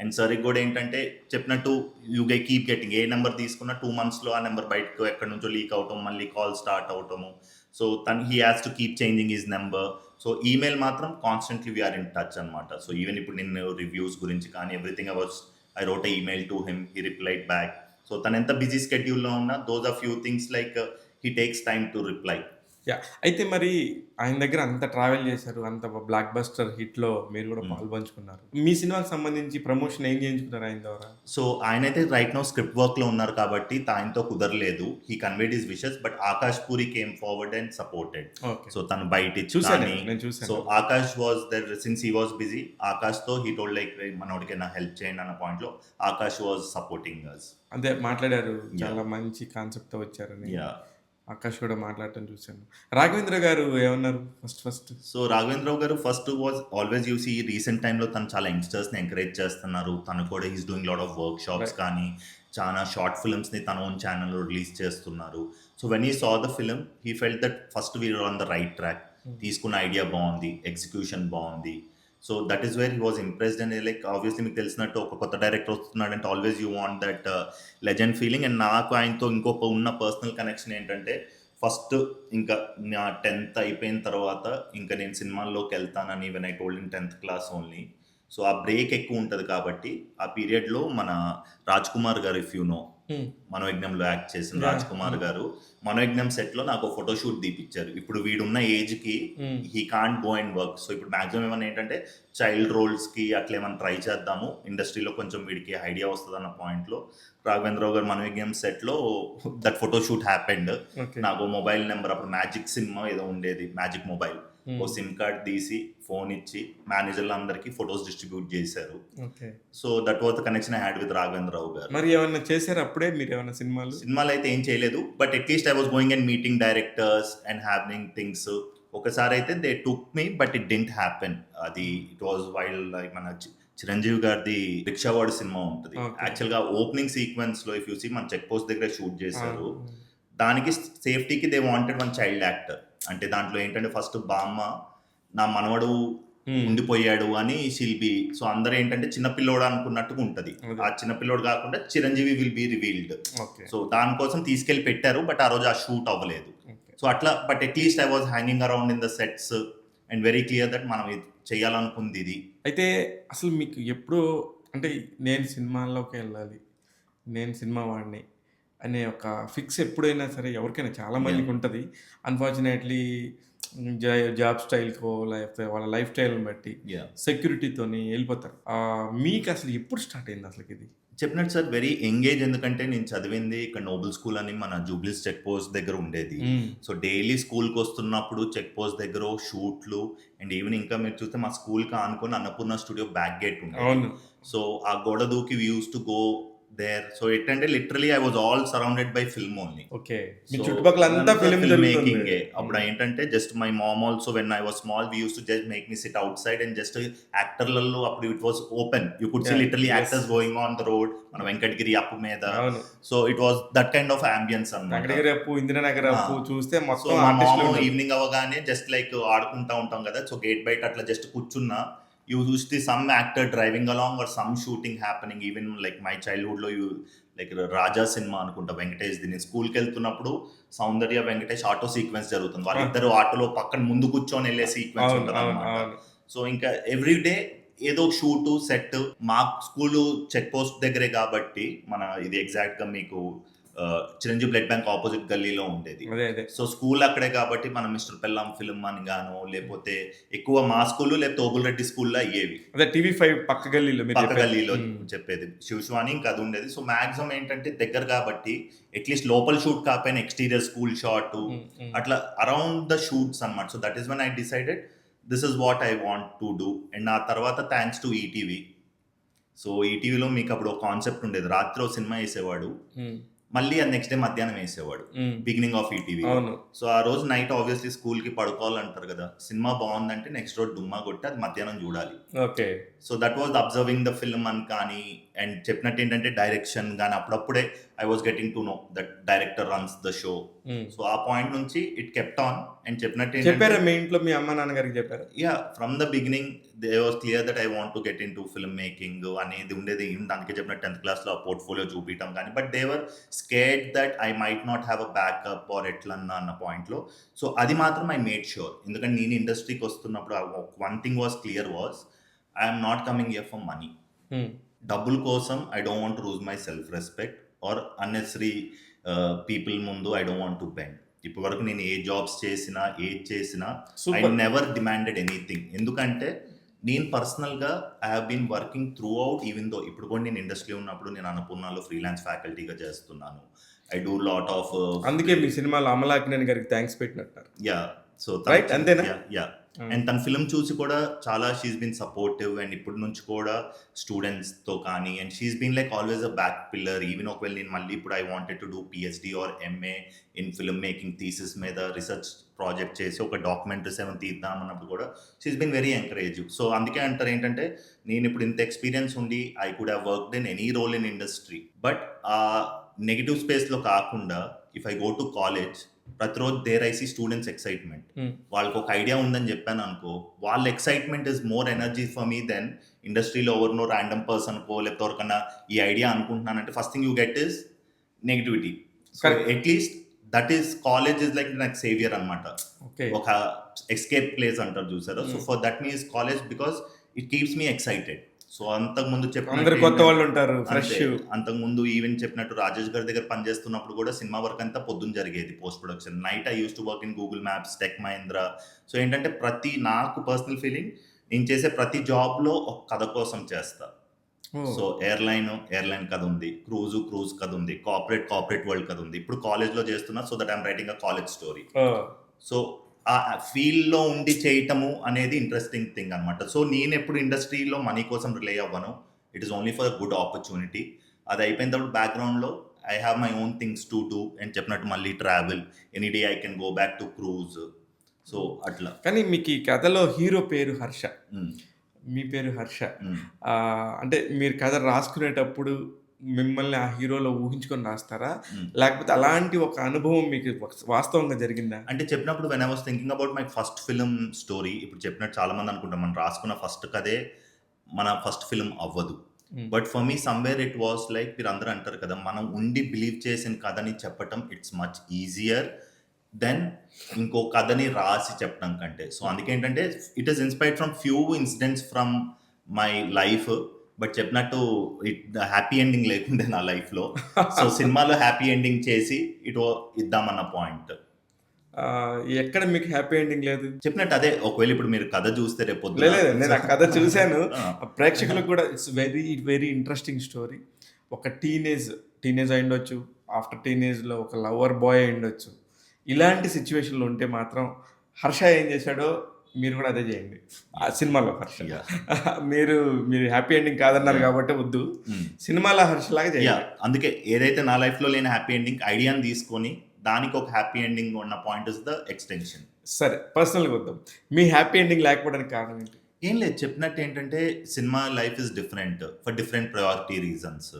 అండ్ సరికి కూడా ఏంటంటే చెప్పినట్టు you keep getting a number తీసుకున్నా 2 monthsలో ఆ నెంబర్ బయటకు ఎక్కడి నుంచో లీక్ అవటం, మళ్ళీ కాల్ స్టార్ట్ అవటము. So he has to keep changing his number. So email మాత్రం కాన్స్టెంట్లీ వీఆర్ ఇన్ టచ్ అనమాట. సో ఈవెన్ ఇప్పుడు నేను రివ్యూస్ గురించి కానీ everything I wrote a email to him, he replied back. So తను ఎంత బిజీ స్కెడ్యూల్లో ఉన్నా those are few things like he takes time to reply. Ya, అయితే మరి ఆయన దగ్గర అంత ట్రావెల్ చేశారు, అంత బ్లాక్ బస్టర్ హిట్లో మీరు కూడా పాల్పంచుకున్నారు. మీ సినిమాకి సంబంధించి ప్రమోషన్ ఏం చేయించుకున్నారు ఆయన ద్వారా? సో ఆయనైతే రైట్ నో స్క్రిప్ట్ వర్క్లో ఉన్నారు కాబట్టి ఆయనతో కుదరలేదు. He conveyed his wishes but Akash Puri came forward and supported. So తను బయట చూసాను. So Akash was there since he was busy. ఆకాష్తో హీ టోల్డ్ లైక్ మనోడికైనా హెల్ప్ చేయండి అన్న పాయింట్లో ఆకాష్ వాజ్ సపోర్టింగ్ అస్. అదే మాట్లాడారు, చాలా మంచి కాన్సెప్ట్తో వచ్చారని. ఆకాష్ కూడా మాట్లాడటం చూశాను. రాఘవేంద్ర గారు ఏమన్నారు ఫస్ట్? సో రాఘవేంద్ర గారు first was always you see recent టైంలో తను చాలా యంగ్స్టర్స్ని ఎంకరేజ్ చేస్తున్నారు. తను కూడా is doing lot of workshops కానీ చాలా షార్ట్ ఫిల్మ్స్ని తన ఓన్ ఛానల్లో రిలీజ్ చేస్తున్నారు. So when he saw the film he felt that first we are on the right track. తీసుకున్న ఐడియా బాగుంది, ఎగ్జిక్యూషన్ బాగుంది. So that is where he was impressed. And like obviously మీకు తెలిసినట్టు ఒక కొత్త డైరెక్టర్ వస్తున్నాడు అంటే always you want that legend feeling. And నాకు ఆయనతో ఇంకొక ఉన్న పర్సనల్ కనెక్షన్ ఏంటంటే ఫస్ట్ ఇంకా నా 10th అయిపోయిన తర్వాత ఇంకా నేను సినిమాల్లోకి వెళ్తానని when I told in 10th class only. So ఆ బ్రేక్ ఎక్కువ ఉంటుంది కాబట్టి ఆ పీరియడ్లో మన రాజ్ కుమార్ గారు, ఇఫ్ యూ నో, మనోయజ్ఞంలో యాక్ట్ చేసిన రాజ్ కుమార్ గారు మనోయజ్ఞం సెట్లో నాకు ఫోటోషూట్ తీపిచ్చారు. ఇప్పుడు వీడున్న ఏజ్కి he can't go and work. So ఇప్పుడు మ్యాక్సిమం ఏమన్నా ఏంటంటే చైల్డ్ రోల్స్కి అట్లా ఏమైనా ట్రై చేద్దాము, ఇండస్ట్రీలో కొంచెం వీడికి ఐడియా వస్తుంది అన్న పాయింట్లో రాఘవేంద్రరావు గారు మనోయజ్ఞం సెట్లో దట్ ఫోటోషూట్ హ్యాపెండ్. నాకు మొబైల్ నెంబర్ అప్పుడు మ్యాజిక్ సినిమా ఏదో ఉండేది, మ్యాజిక్ మొబైల్, ఓ సిమ్ కార్డ్ తీసి ఫోన్ ఇచ్చి మేనేజర్లు అందరికి ఫొటోస్ డిస్ట్రిబ్యూట్ చేశారు. So that was the connection I had with Raghavendra Rao గారు. మరి ఏమన్నా చేశారు అప్పుడే మీరు? ఏమన్నా సినిమాలు అయితే ఏం చేయలేదు but at least I was going and meeting directors and having things. ఒకసారి అయితే they took me but it didn't happen. అది ఇట్ వాజ్ వైల్ లైక్ మన చిరంజీవి గారిది రిక్షావాడు సినిమా ఉంటుంది. యాక్చువల్గా ఓపెనింగ్ సీక్వెన్స్ లో ఇఫ్ యూ సీ మన చెక్ పోస్ట్ దగ్గర షూట్ చేశారు. దానికి సేఫ్టీకి they wanted one child actor. అంటే దాంట్లో ఏంటంటే ఫస్ట్ బామ్మ నా మనవడు ఉండిపోయాడు అని శిల్బి. సో అందరూ ఏంటంటే చిన్నపిల్లోడు అనుకున్నట్టుగా ఉంటుంది. ఆ చిన్నపిల్లోడు కాకుండా Chiranjeevi will be revealed. So దానికోసం తీసుకెళ్లి పెట్టారు బట్ ఆ రోజు ఆ షూట్ అవ్వలేదు. సో అట్లా but at least I was hanging around in the sets and very clear that మనం ఇది చేయాలనుకుంది ఇది. అయితే అసలు మీకు ఎప్పుడు అంటే నేను సినిమాల్లోకి వెళ్ళాలి, నేను సినిమా వాడిని, అనే ఒక ఫిక్స్ ఎప్పుడైనా సరే ఎవరికైనా చాలా యాహ్! మందికి ఉంటది. అన్‌ఫార్చునేట్‌లీ జాబ్ స్టైల్‌కో లేకపోతే వాళ్ళ లైఫ్ స్టైల్‌ని బట్టి యాహ్! సెక్యూరిటీతోని ఎళ్ళిపోతారు. మీకసలు ఎప్పుడు స్టార్ట్ అయింది అసలకిది? చెప్పినట్టు సార్ వెరీ యంగ్ ఏజ్ ఎందుకంటే నేను చదివింది ఇక్కడ నోబెల్ స్కూల్ అని మన జూబ్లీస్ చెక్ పోస్ట్ దగ్గర ఉండేది. హ్మ్. సో, డైలీ స్కూల్‌కొస్తున్నప్పుడు చెక్ పోస్ట్ దగ్గర షూట్లు అండ్ ఈవెన్ ఇంకా మీరు చూస్తే మా స్కూల్‌కి ఆనుకొని అన్నపూర్ణ స్టూడియో బ్యాక్ గేట్ ఉండేది. అవును. సో, ఆ గోడ దూకి we used to go there. So, ఎట్టంటే literally I was all surrounded by film only. Okay. మీ సో, చుట్టుపక్కలంతా అదంతా ఫిల్మ్ ఫిల్మ్ జరుగుతుంది. మేకింగే. హ్మ్. అప్పుడేంటంటే just my mom also when I was small we used to just make me sit outside and just యాక్టర్‌లలో అప్పుడు it was open. You could see yeah! Literally yes. Actors going on the road. మన వెంకటగిరి అప్పు మీద. అవును. So, it was that kind of ambience అన్నమాట. వెంకటగిరి అప్పు, ఇందిరానగర్ ఆ! అప్పు చూస్తే సో, మొత్తం మా ఆర్టిస్టులే మాము ఉంటారు. ఈవినింగ్ అవ్వగానే జస్ట్ లైక్ ఆడుకుంటా ఉంటాం గదా! సో, గేట్ బయట అట్లా జస్ట్ కూర్చున్నా, యూ చూస్తే some actor driving along or some shooting happening. Even like my చైల్డ్‌హుడ్‌లో లైక్ 'రాజా' సినిమా అనుకుంటా వెంకటేష్‌ది. నేను స్కూల్‌కెళ్తున్నప్పుడు 'సౌందర్య' వెంకటేష్ ఆటో సీక్వెన్స్ జరుగుతుంది. ఆ! వాళ్ళిద్దరూ ఆటోలో పక్కన ముందు కూర్చొని ఎళ్ళే సీక్వెన్స్ అవును. అవును. ఉంటదనమాట. అవును. సో, ఇంకా ఎవ్రీ డే ఏదో షూటు, సెట్. మా స్కూలు చెక్ పోస్ట్ దగ్గరే గాబట్టి, మన ఇది ఎగ్జాక్ట్‌గా మీకు 'చిరంజీవి బ్లడ్ బ్యాంక్' ఆపోజిట్ గల్లీలో ఉండేది. అదే. సో, స్కూల్ అక్కడే కాబట్టి మనం 'మిస్టర్ పెల్లాం' ఫిల్మ్ అని గానో, లేపోతే ఎక్కువ మా స్కూలు లేకపోతే 'ఓబుల్రెడ్డి' స్కూల్‌లో అయ్యేవి. అదే టీవీ5 పక్క గల్లీలో మీరు పక్క చెప్పేది. గల్లీలో హ్మ్. చెప్పేది. 'శివశివాని' ఇంకా అది ఉండేది. సో, మాక్సిమం ఏంటంటే దగ్గర కాబట్టి అట్‌లీస్ట్ లోపల షూట్ కాకపోయినా ఎక్స్‌టీరియర్ స్కూల్ షాటు హ్మ్. హ్మ్. అట్లా అరౌండ్ ద షూట్స్ అన్నమాట. So, that is when I decided this is what I want to do. And ఆ తర్వాత థాంక్స్ టు ఈటీవీ. సో, ఈటీవీలో మీకప్పుడు ఒక కాన్సెప్ట్ ఉండేది. రాత్రి ఓ సినిమా యేసేవాడు. హ్మ్. మళ్ళీ అది నెక్స్ట్ డే మధ్యాహ్నం యేసేవాడు. హ్మ్. బిగినింగ్ ఆఫ్ ఈటీవీలో. అవును. సో, ఆ రోజు నైట్ ఆబ్వియస్‌లీ స్కూల్‌కి పడుకోవాలంటారు గదా! సినిమా బావుందంటే నెక్స్ట్ రోజు డుమ్మా కొట్టి అది మధ్యాహ్నం జూడాలి. Okay. So, that was observing the film అని కానీ, అండ్ చెప్పినట్టేంటంటే డైరెక్షన్ గాని అప్పుడప్పుడే I was getting to know that director runs the show. Hmm. So, ఆ పాయింట్ నుంచి ఇట్ కెప్ట్ ఆన్ అండ్ చెప్పినట్టేంటంటే చెప్పారా మీ ఇంట్లో మీ అమ్మ, నాన్నగారికి చెప్పారా? Yeah! From the beginning they was clear that I want to get into film making అనేది ఉండేది. దానికే చెప్పినట్టు 10థ్ క్లాస్‌లో ఆ పోర్ట్‌ఫోలియో చూపియటం గాని, but they were scared that I might not have a backup or ఎట్లన్నా అన్న పాయింట్‌లో. సో, అది మాత్రం ఐ మేడ్ ష్యూర్. ఎందుకంటే నేను ఇండస్ట్రీకొస్తున్నప్పుడు one thing was clear was I am not coming here for money. Hmm. డబ్బుల కోసం I don't want to lose my self respect or unnecessary people ముందు I don't want to bend. ఇప్పటివరకు నేను ఏ jobs చేసినా, ఏది చేసినా I super. Never demanded anything. ఎందుకంటే నేను పర్సనల్‌గా I have been working throughout even though ఇప్పుడు కూడా నేను ఇండస్ట్రీలో ఉన్నప్పుడు నేను అన్నపూర్ణలో ఫ్రీలాన్స్ ఫ్యాకల్టీగా చేస్తున్నాను. ఐ డూ లాట్ ఆఫ్ అందుకే మీ సినిమాలో అమలాకినేని గారికి థాంక్స్ పెట్టినట్టున్నారు. యాహ్! సో, రైట్ అంతేనా? యాహ్! హ్మ్. అండ్ తన ఫిల్మ్ చూసి కూడా చాలా she is been supportive and ఇప్పటి నుంచి కూడా స్టూడెంట్స్‌తో కానీ and she is been like always a back pillar. Even ఒకవేళ నేను మళ్ళీ ఇప్పుడు I wanted to do PhD or MA in film making thesis మీద రిసర్చ్ ప్రాజెక్ట్ చేసి ఒక డాక్యుమెంటరీస్ ఏమైనా తీద్దాం అన్నప్పుడు కూడా she is been very encouraging. So, అందుకే అంటారు ఏంటంటే నేను ఇప్పుడు ఇంత ఎక్స్‌పీరియన్స్ ఉండి I could have worked in any role in industry. But negative స్పేస్‌లో కాకుండా if I go to college ప్రతిరోజు there I see students excitement. Hmm. వాళ్ళకొక ఐడియా ఉందని జెప్పాననుకో, వాళ్ళ excitement is more energy for me then ఇండస్ట్రీలో ఎవరినో రాండమ్ పర్సన్‌కో లేకపోతే ఎవరికన్నా ఈ ఐడియా అనుకుంటున్నానంటే first thing you get is negativity. So, correct. At least that is college is like నాకు సేవియర్ అన్నమాట. ఓకే. ఒక ఎస్కేప్ ప్లేస్ అంటారు చూసారా? సో, హ్మ్. For that me is college because it keeps me excited. So, అంతకుముందు చెప్పినట్టు అందరు కొత్త ఏంటంటే వాళ్ళుంటారు. ఫ్రెష్. అంతే. అంతకుముందు ఈవెన్ చెప్పినట్టు రాజేష్ గారి దగ్గర పనిచేస్తున్నప్పుడు కూడా సినిమా వర్క్ అంతా పొద్దున జరిగేది post production. Night I used to work in Google maps, tech Mahindra. So, ఏంటంటే నాకు పర్సనల్ ఫీలింగ్ నేను చేసే ప్రతి జాబ్‌లో ఒక కథ కోసం చేస్తా. ఓహ్! సో, ఎయిర్‌లైన్ కథ ఉంది. క్రూజ్ కథ ఉంది. కార్పొరేట్ వరల్డ్ కథ ఉంది. ఇప్పుడు కాలేజ్‌లో చేస్తున్నా so that I'm writing a college story. Oh! So, ఆ ఫీల్డ్‌లో ఉండి చేయటము అనేది ఇంట్రెస్టింగ్ థింగ్ అనమాట. సో, నేనెప్పుడు ఇండస్ట్రీలో మనీ కోసం రిలై అవ్వను. It is only for good opportunity. అది అయిపోయిన తర్వాత బ్యాక్‌గ్రౌండ్‌లో I have my own things to do అని చెప్పినట్టు మళ్ళీ travel. Any day I can go back to cruise. So, అట్లా. కానీ మీకీ కథలో హీరో పేరు హర్ష. హ్మ్. మీ పేరు హర్ష. హ్మ్. అంటే మీరు కథ రాసుకునేటప్పుడు మిమ్మల్ని ఆ హీరోలో ఊహించుకొని రాస్తారా? హ్మ్. లేకపోతే అలాంటి ఒక అనుభవం మీకు వాస్తవంగా జరిగిందా? అంటే చెప్పినప్పుడు when I was thinking about my first film story ఇప్పుడు చెప్పినట్టు చాలా మంది అనుకుంటాం మనం రాసుకున్న ఫస్ట్ కథే మన ఫస్ట్ ఫిల్మ్ అవ్వదు. హ్మ్. But for me somewhere it was like మీరందరూ అంటారు కదా! మనం ఉండి బిలీవ్ చేసిన కథని చెప్పటం ఇట్స్ మచ్ ఈజియర్ దెన్ ఇంకో కథని రాసి చెప్పడం కంటే. సో, అందుకేంటంటే it is inspired from few incidents from my life but చెప్పినట్టు హ్యాపీ ఎండింగ్ లేకుండే నా లైఫ్‌లో. సో, సినిమాలో హ్యాపీ ఎండింగ్ చేసి ఇద్దామన్న పాయింట్. ఎక్కడ మీకు హ్యాపీ ఎండింగ్ లేదు? చెప్పినట్టు అదే ఒకవేళ ఇప్పుడు మీరు కథ చూస్తే రేపొద్దున లేదు నేను ఆ కథ చూశాను. ఆ! ప్రేక్షకులకు కూడా it's very very interesting story. ఒక టీనేజ్ అయ్యుండొచ్చు. ఆఫ్టర్ టీనేజ్‌లో ఒక లవర్ బాయ్ అయ్యుండొచ్చు. ఇలాంటి సిట్యుయేషన్‌లో ఉంటే మాత్రం హర్ష ఏం చేశాడో మీరు కూడా అదే చేయండి. ఆ సినిమాలో హర్ష. యాహ్! మీరు హ్యాపీ ఎండింగ్ కాదన్నారు యాహ్! కాబట్టి వద్దు. హ్మ్. సినిమాలో హర్షలాగా యాహ్! చేయండి. అందుకే ఏదైతే నా లైఫ్‌లో లేని హ్యాపీ ఎండింగ్ ఐడియాని తీసుకొని దానికి ఒక హ్యాపీ ఎండింగ్ ఉన్న పాయింట్ ఇస్ ద ఎక్స్‌టెన్షన్. సరే పర్సనల్‌గా వద్దాం. మీ హ్యాపీ ఎండింగ్ లేకపోవడానికి కారణం ఏంటి? ఏం లేదు చెప్పినట్టు ఏంటంటే cinema life is different for different priority reasons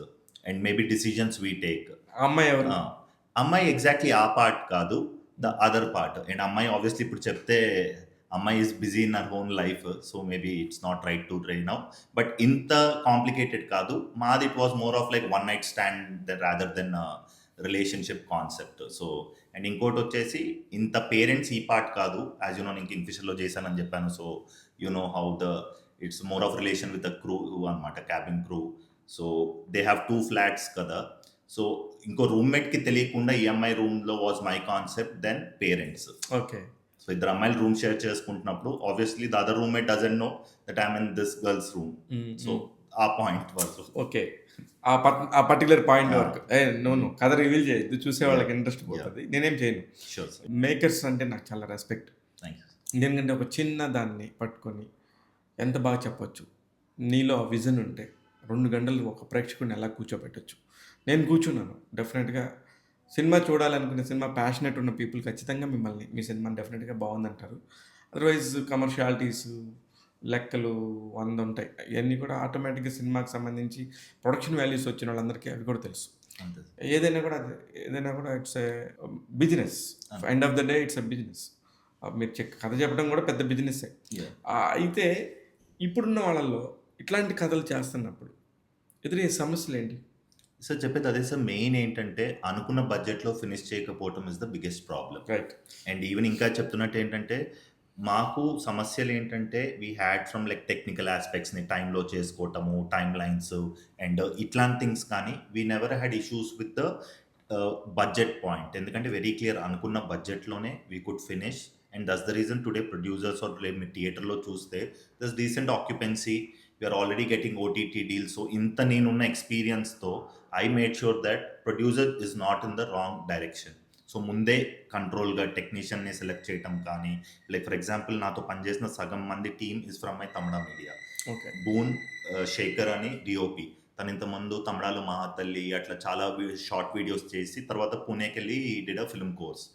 and maybe decisions we take. ఆ అమ్మాయి ఎవరు? అమ్మాయి ఎగ్జాక్ట్లీ ఆ పార్ట్ కాదు, ద అదర్ పార్ట్. అండ్ అమ్మాయి ఆబ్వియస్లీ ఇప్పుడు చెప్తే అమ్మాయి is busy in her own life, so maybe it's not right to try now. But ఇంత కాంప్లికేటెడ్ కాదు. మాది it was more of like one night stand rather than relationship concept. So and ఇంకోటి వచ్చేసి ఇంత parents ఈ part కాదు. As you know నేను కింగ్ఫిషర్లో చేశానని చెప్పాను. So you know how it's more of relation with the crew అనమాట, cabin crew. So they have 2 flats కదా. సో ఇంకో రూమ్మేట్కి తెలియకుండా ఈ అమ్మాయి రూమ్లో was my concept, then parents. Okay. So ఇద్దరు అమ్మాయిలు రూమ్ షేర్ చేసుకుంటున్నప్పుడు obviously the other roommate doesn't know that I'm in this girls room. So ఆ పాయింట్ వరకు. ఓకే. ఆ పర్టిక్యులర్ పాయింట్ ఆ. వరకు. నో కథ రివీల్ చేయొద్దు. చూసే వాళ్ళకి ఇంట్రెస్ట్ పోతుంది. నేనేం చేయను. Sure sir. మేకర్స్ అంటే నాకు చాలా రెస్పెక్ట్. Thank you. ఎందుకంటే ఒక చిన్న దాన్ని పట్టుకొని ఎంత బాగా చెప్పొచ్చు. నీలో ఆ విజన్ ఉంటే 2 గంటలు ఒక ప్రేక్షకుడిని ఎలా కూర్చోబెట్టొచ్చు. నేను కూర్చున్నాను. డెఫినెట్గా సినిమా చూడాలనుకునే సినిమా ప్యాషనెట్ ఉన్న పీపుల్ ఖచ్చితంగా మీ సినిమాని డెఫినెట్గా బాగుందంటారు. అదర్వైజ్ కమర్షియాలిటీస్ లెక్కలు 100 ఉంటాయి. ఇవన్నీ కూడా ఆటోమేటిక్గా సినిమాకి సంబంధించి ప్రొడక్షన్ వాల్యూస్ వచ్చిన వాళ్ళందరికీ అవి కూడా తెలుసు. అంతే. ఏదైనా కూడా it's a business. End of the day it's a business. మీరు కథ చెప్పడం కూడా పెద్ద బిజినెస్సే. Yeah. అయితే ఇప్పుడున్న వాళ్ళల్లో ఇట్లాంటి కథలు చేస్తున్నప్పుడు ఎదురయ్యే సమస్యలు ఏంటి? సార్ చెప్పేది అదే సార్. మెయిన్ ఏంటంటే అనుకున్న బడ్జెట్లో ఫినిష్ చేయకపోవటం is the biggest problem. Right. And even ఇంకా చెప్తున్నట్టు ఏంటంటే మాకు సమస్యలు ఏంటంటే we had from like technical ఆస్పెక్ట్స్ని టైంలో చేసుకోవటము, టైమ్ లైన్స్ అండ్ ఇట్లాంటి థింగ్స్. కానీ we never had issues with the budget point. ఎందుకంటే వెరీ క్లియర్ అనుకున్న బడ్జెట్లోనే we could finish. And that's the reason today producers are మీ థియేటర్లో చూస్తే does decent occupancy, we're already getting OTT deal. So ఇంత నేనున్న ఎక్స్పీరియన్స్తో I made sure that producer is not in the wrong direction. So ముందే కంట్రోల్గా టెక్నీషియన్ని select చేయటం కానీ, like for example నాతో పనిచేసిన సగం మంది team is from my Tamil media. Okay. బూన్ శేఖర్ అని డిఓపి, తను ఇంతకుముందు తమిళాలు మహాతల్లి అట్లా చాలా షార్ట్ వీడియోస్ చేసి తర్వాత పూణేకి వెళ్ళి did a film course.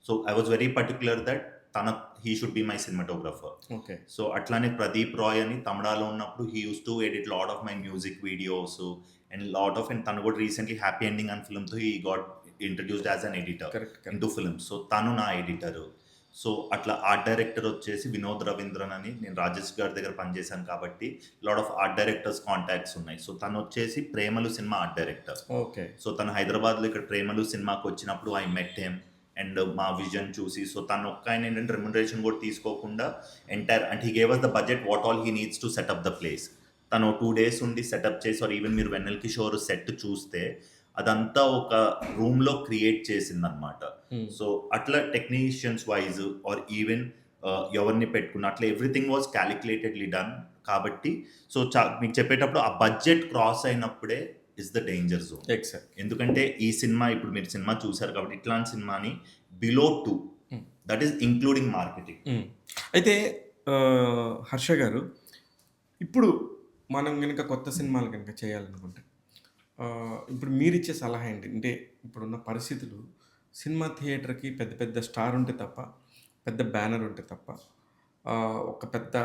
So I was very particular that he should be my cinematographer. Okay. So అట్లానే ప్రదీప్ రాయ్ అని తమిళలో ఉన్నప్పుడు he use to edit lot of my music videos and తను కూడా రీసెంట్లీ హ్యాపీ ఎండింగ్ అని ఫిల్మ్తో he got introduced as an editor correct. Into films. So తను నా ఎడిటరు. సో అట్లా ఆర్ట్ డైరెక్టర్ వచ్చేసి వినోద్ రవీంద్రన్ అని, నేను రాజేష్ గారి దగ్గర పనిచేశాను కాబట్టి lot of art directors contacts ఉన్నాయి. సో తను వచ్చేసి Premalu cinema art director. Okay. So తను హైదరాబాద్లో ఇక్కడ ప్రేమలు సినిమాకి వచ్చినప్పుడు ఐ మెట్ హిమ్ అండ్ మా విజన్ చూసి, సో తను ఒక్క ఆయన ఏంటంటే రెమ్యునరేషన్ కూడా తీసుకోకుండా entire and he gave us the budget what all he needs to set up the place. తను 2 days ఉండి సెటప్ చేసి, ఆర్ ఈవెన్ మీరు వెన్నెల్ కిషోర్ సెట్ చూస్తే అదంతా ఒక రూమ్లో క్రియేట్ చేసిందనమాట. సో అట్లా టెక్నీషియన్స్ వైజ్ ఆర్ ఈవెన్ ఎవరిని పెట్టుకున్న అట్లా ఎవ్రీథింగ్ వాజ్ క్యాలిక్యులేటెడ్లీ డన్. కాబట్టి సో మీకు చెప్పేటప్పుడు ఆ బడ్జెట్ క్రాస్ అయినప్పుడే is the danger zone. Exact. ఎందుకంటే ఈ సినిమా ఇప్పుడు మీరు సినిమా చూసారు కాబట్టి ఇట్లాంటి సినిమాని below 2, that is including marketing. అయితే హర్ష గారు, ఇప్పుడు మనం కనుక కొత్త సినిమాలు కనుక చేయాలనుకుంటే ఇప్పుడు మీరిచ్చే సలహా ఏంటి? అంటే ఇప్పుడున్న పరిస్థితులు సినిమా థియేటర్కి పెద్ద పెద్ద స్టార్ ఉంటే తప్ప, పెద్ద బ్యానర్ ఉంటే తప్ప, ఒక పెద్ద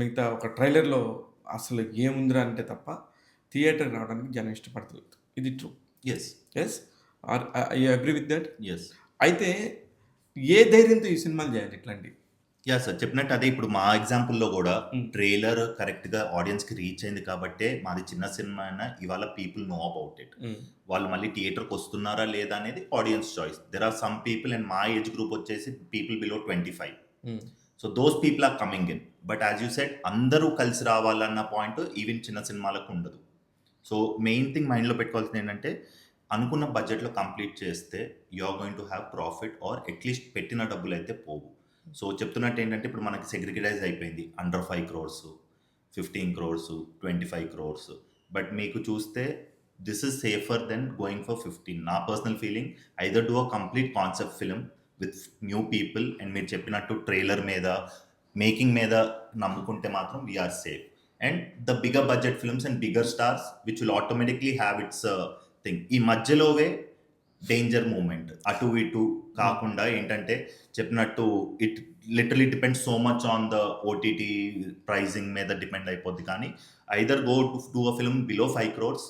మిగతా ఒక ట్రైలర్లో అసలు ఏముందిరా అంటే తప్ప థియేటర్కి రావడానికి జనం ఇష్టపడతలేదు. ఇది true. Yes yes. I agree with that. Yes. అయితే ఏ ధైర్యంతో ఈ సినిమాలు చేయాలి ఇట్లాంటివి? యా సార్ చెప్పినట్టు అదే ఇప్పుడు మా ఎగ్జాంపుల్లో కూడా Mm. ట్రైలర్ కరెక్ట్గా ఆడియన్స్కి రీచ్ అయింది కాబట్టే మాది చిన్న సినిమా అయినా ఇవాళ పీపుల్ నో అబౌట్ ఇట్. వాళ్ళు మళ్ళీ థియేటర్కి వస్తున్నారా లేదా అనేది audience choice. There are some people and మా ఏజ్ గ్రూప్ వచ్చేసి people below 25. So those people are coming in. But as you said అందరూ కలిసి రావాలన్న పాయింట్ ఈవెన్ చిన్న సినిమాలకు ఉండదు. సో మెయిన్ థింగ్ మైండ్‌లో పెట్టుకోవాల్సింది ఏంటంటే, అనుకున్న బడ్జెట్‌లో కంప్లీట్ చేస్తే you are going to have profit or at least పెట్టిన డబ్బులైతే పోవు. సో చెప్తున్నట్టు ఏంటంటే, ఇప్పుడు మనకి సెగ్రిగేటైజ్ అయిపోయింది. అండర్ 5 క్రోర్స్, 15 క్రోర్స్, 25 క్రోర్స్. బట్ మీకు చూస్తే this is safer than going for 15. నా personal feeling either do a complete concept film with new people and మీరు చెప్పినట్టు ట్రైలర్ మీద, మేకింగ్ మీద నమ్ముకుంటే మాత్రం we are safe. And the bigger budget films and bigger stars which will automatically have its thing. ఈ మధ్యలోవే danger moment. అటు ఇటు కాకుండా ఏంటంటే చెప్పినట్టు it literally depends so much on the OTT pricing మీద డిపెండ్ అయిపోద్ది. కానీ either go to do a film below 5 crores,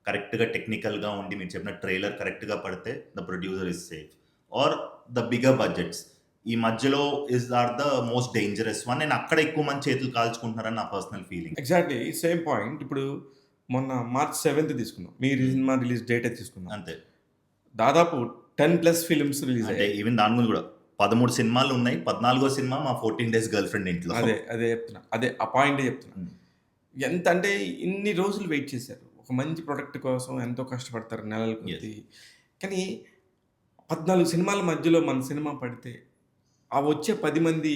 కరెక్ట్‌గా టెక్నికల్‌గా ఉండి మీరు చెప్పిన ట్రైలర్ కరెక్ట్‌గా పడితే the producer is safe. Or the bigger budgets ఈ మధ్యలో are the most dangerous one. And అక్కడ ఎక్కువ మంది చేతులు కాల్చుకుంటున్నారని నా పర్సనల్ ఫీలింగ్. Exactly same point. ఇప్పుడు మొన్న మార్చ్ 7థ్ తీసుకున్నాం. మీ సినిమా రిలీజ్ డేటే తీసుకున్నాం. అంతే. దాదాపు 10+ ఫిల్మ్స్ రిలీజ్ అంటే అయ్యాయి. ఈవెన్ దాని గురించి కూడా 13 సినిమాలు ఉన్నాయి. 14వ సినిమా మా 14 డేస్ గర్ల్ ఫ్రెండ్ ఇంట్లో. అదే చెప్తున్నా. అదే ఆ పాయింటే చెప్తున్నా. హ్మ్. ఎంత అంటే ఇన్ని రోజులు వెయిట్ చేశారు. ఒక మంచి ప్రొడక్ట్ కోసం ఎంతో కష్టపడతారు నెలల కొద్దీ. కానీ 14 సినిమాల మధ్యలో మన సినిమా పడితే ఆ వచ్చే 10 మంది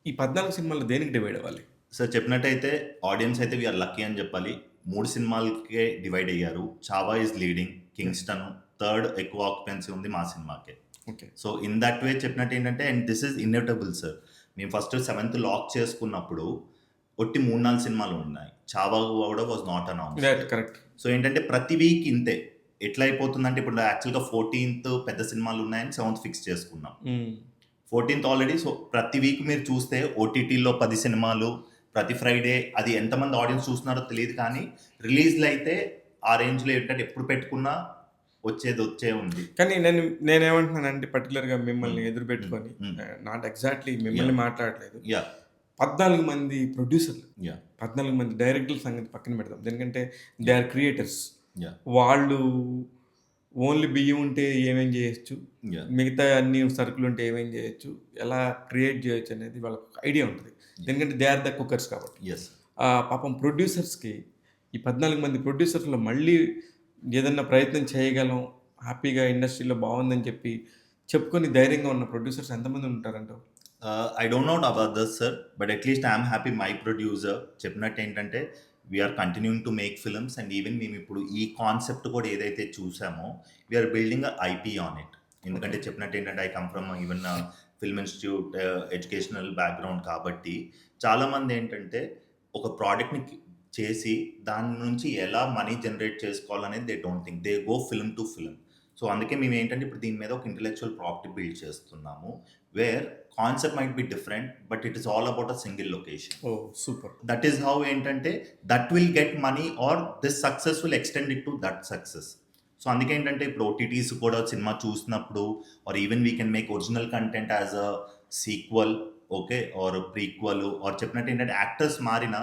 ఈ 14 సినిమాలు దేనికి డివైడ్ అవ్వాలి? సార్ చెప్పినట్టయితే ఆడియన్స్ అయితే వీఆర్ లక్కీ అని చెప్పాలి. 3 సినిమాలకే డివైడ్ అయ్యారు. 'Chhaava' is leading, 'Kingston' third ఎక్కువ ఆక్యుపెన్సీ ఉంది మా సినిమాకే. Okay. So in that way చెప్పినట్టు ఏంటంటే and this is inevitable sir. మేము ఫస్ట్ 7th లాక్ చేసుకున్నప్పుడు ఒట్టి 3-4 సినిమాలు ఉన్నాయి. 'చావా' కూడా was not announced. Correct. So ఏంటంటే ప్రతి వీక్ ఇంతే. ఎట్లా అయిపోతుందంటే ఇప్పుడు యాక్చువల్‌గా 14th పెద్ద సినిమాలు ఉన్నాయని 7th ఫిక్స్ చేసుకున్నాం. 14th already. సో ప్రతి వీక్ మీరు చూస్తే ఓటీటీలో 10 సినిమాలు, ప్రతి ఫ్రైడే అది ఎంతమంది ఆడియన్స్ చూస్తున్నారో తెలియదు. కానీ రిలీజ్‌లు అయితే ఆ రేంజ్‌లో ఏంటంటే ఎప్పుడు పెట్టుకున్నా వచ్చే ఉంది. కానీ నేనేమంటున్నానంటే పర్టికులర్‌గా మిమ్మల్ని ఎదురు పెట్టుకొని నాట్ ఎగ్జాక్ట్‌లీ మిమ్మల్ని మాట్లాడలేదు. యాహ్! 14 మంది ప్రొడ్యూసర్లు, యాహ్! 14 మంది డైరెక్టర్ల సంగతి పక్కన పెడదాం. ఎందుకంటే దే ఆర్ క్రియేటర్స్. యాహ్! వాళ్ళు ఓన్లీ బియ్యం ఉంటే ఏమేం చేయొచ్చు, యాహ్! మిగతా అన్ని సరుకులు ఉంటే ఏమేం చేయొచ్చు, ఎలా క్రియేట్ చేయొచ్చు అనేది వాళ్ళకి ఐడియా ఉంటుంది. ఎందుకంటే దే ఆర్ ద కుక్కర్స్ కాబట్టి. యెస్. పాపం ప్రొడ్యూసర్స్‌కి ఈ 14 మంది ప్రొడ్యూసర్స్‌లో మళ్ళీ ఏదన్నా ప్రయత్నం చేయగలం, హ్యాపీగా ఇండస్ట్రీలో బాగుందని చెప్పి చెప్పుకొని ధైర్యంగా ఉన్న ప్రొడ్యూసర్స్ ఎంతమంది ఉంటారంటావు? I don't know about this sir. But at least I am happy my producer చెప్పినట్టు ఏంటంటే we're continuing to make films and even మేము ఇప్పుడు ఈ కాన్సెప్ట్ కూడా ఏదైతే చూసామో we're building a IP on it. ఎందుకంటే చెప్పినట్టు ఏంటంటే I come from even film institute educational background కాబట్టి చాలామంది ఏంటంటే ఒక ప్రోడక్ట్‌ని చేసి దాని నుంచి ఎలా మనీ జనరేట్ చేసుకోవాలనేది they don't think. They go film to film. So అందుకే మేము ఏంటంటే ఇప్పుడు దీని మీద ఒక ఇంటెలెక్చువల్ ప్రాపర్టీ బిల్డ్ చేస్తున్నాము. Where concept might be different but it is all about a single location. Oh super. That is how ఏంటంటే that will get money or this success will extend it to that success. So అందుకే ఏంటంటే ఇప్పుడు OTTs కూడా సినిమా చూసినప్పుడు or even we can make original content as a sequel, okay, or prequel or చెప్పినట్టు ఏంటంటే actors మారిన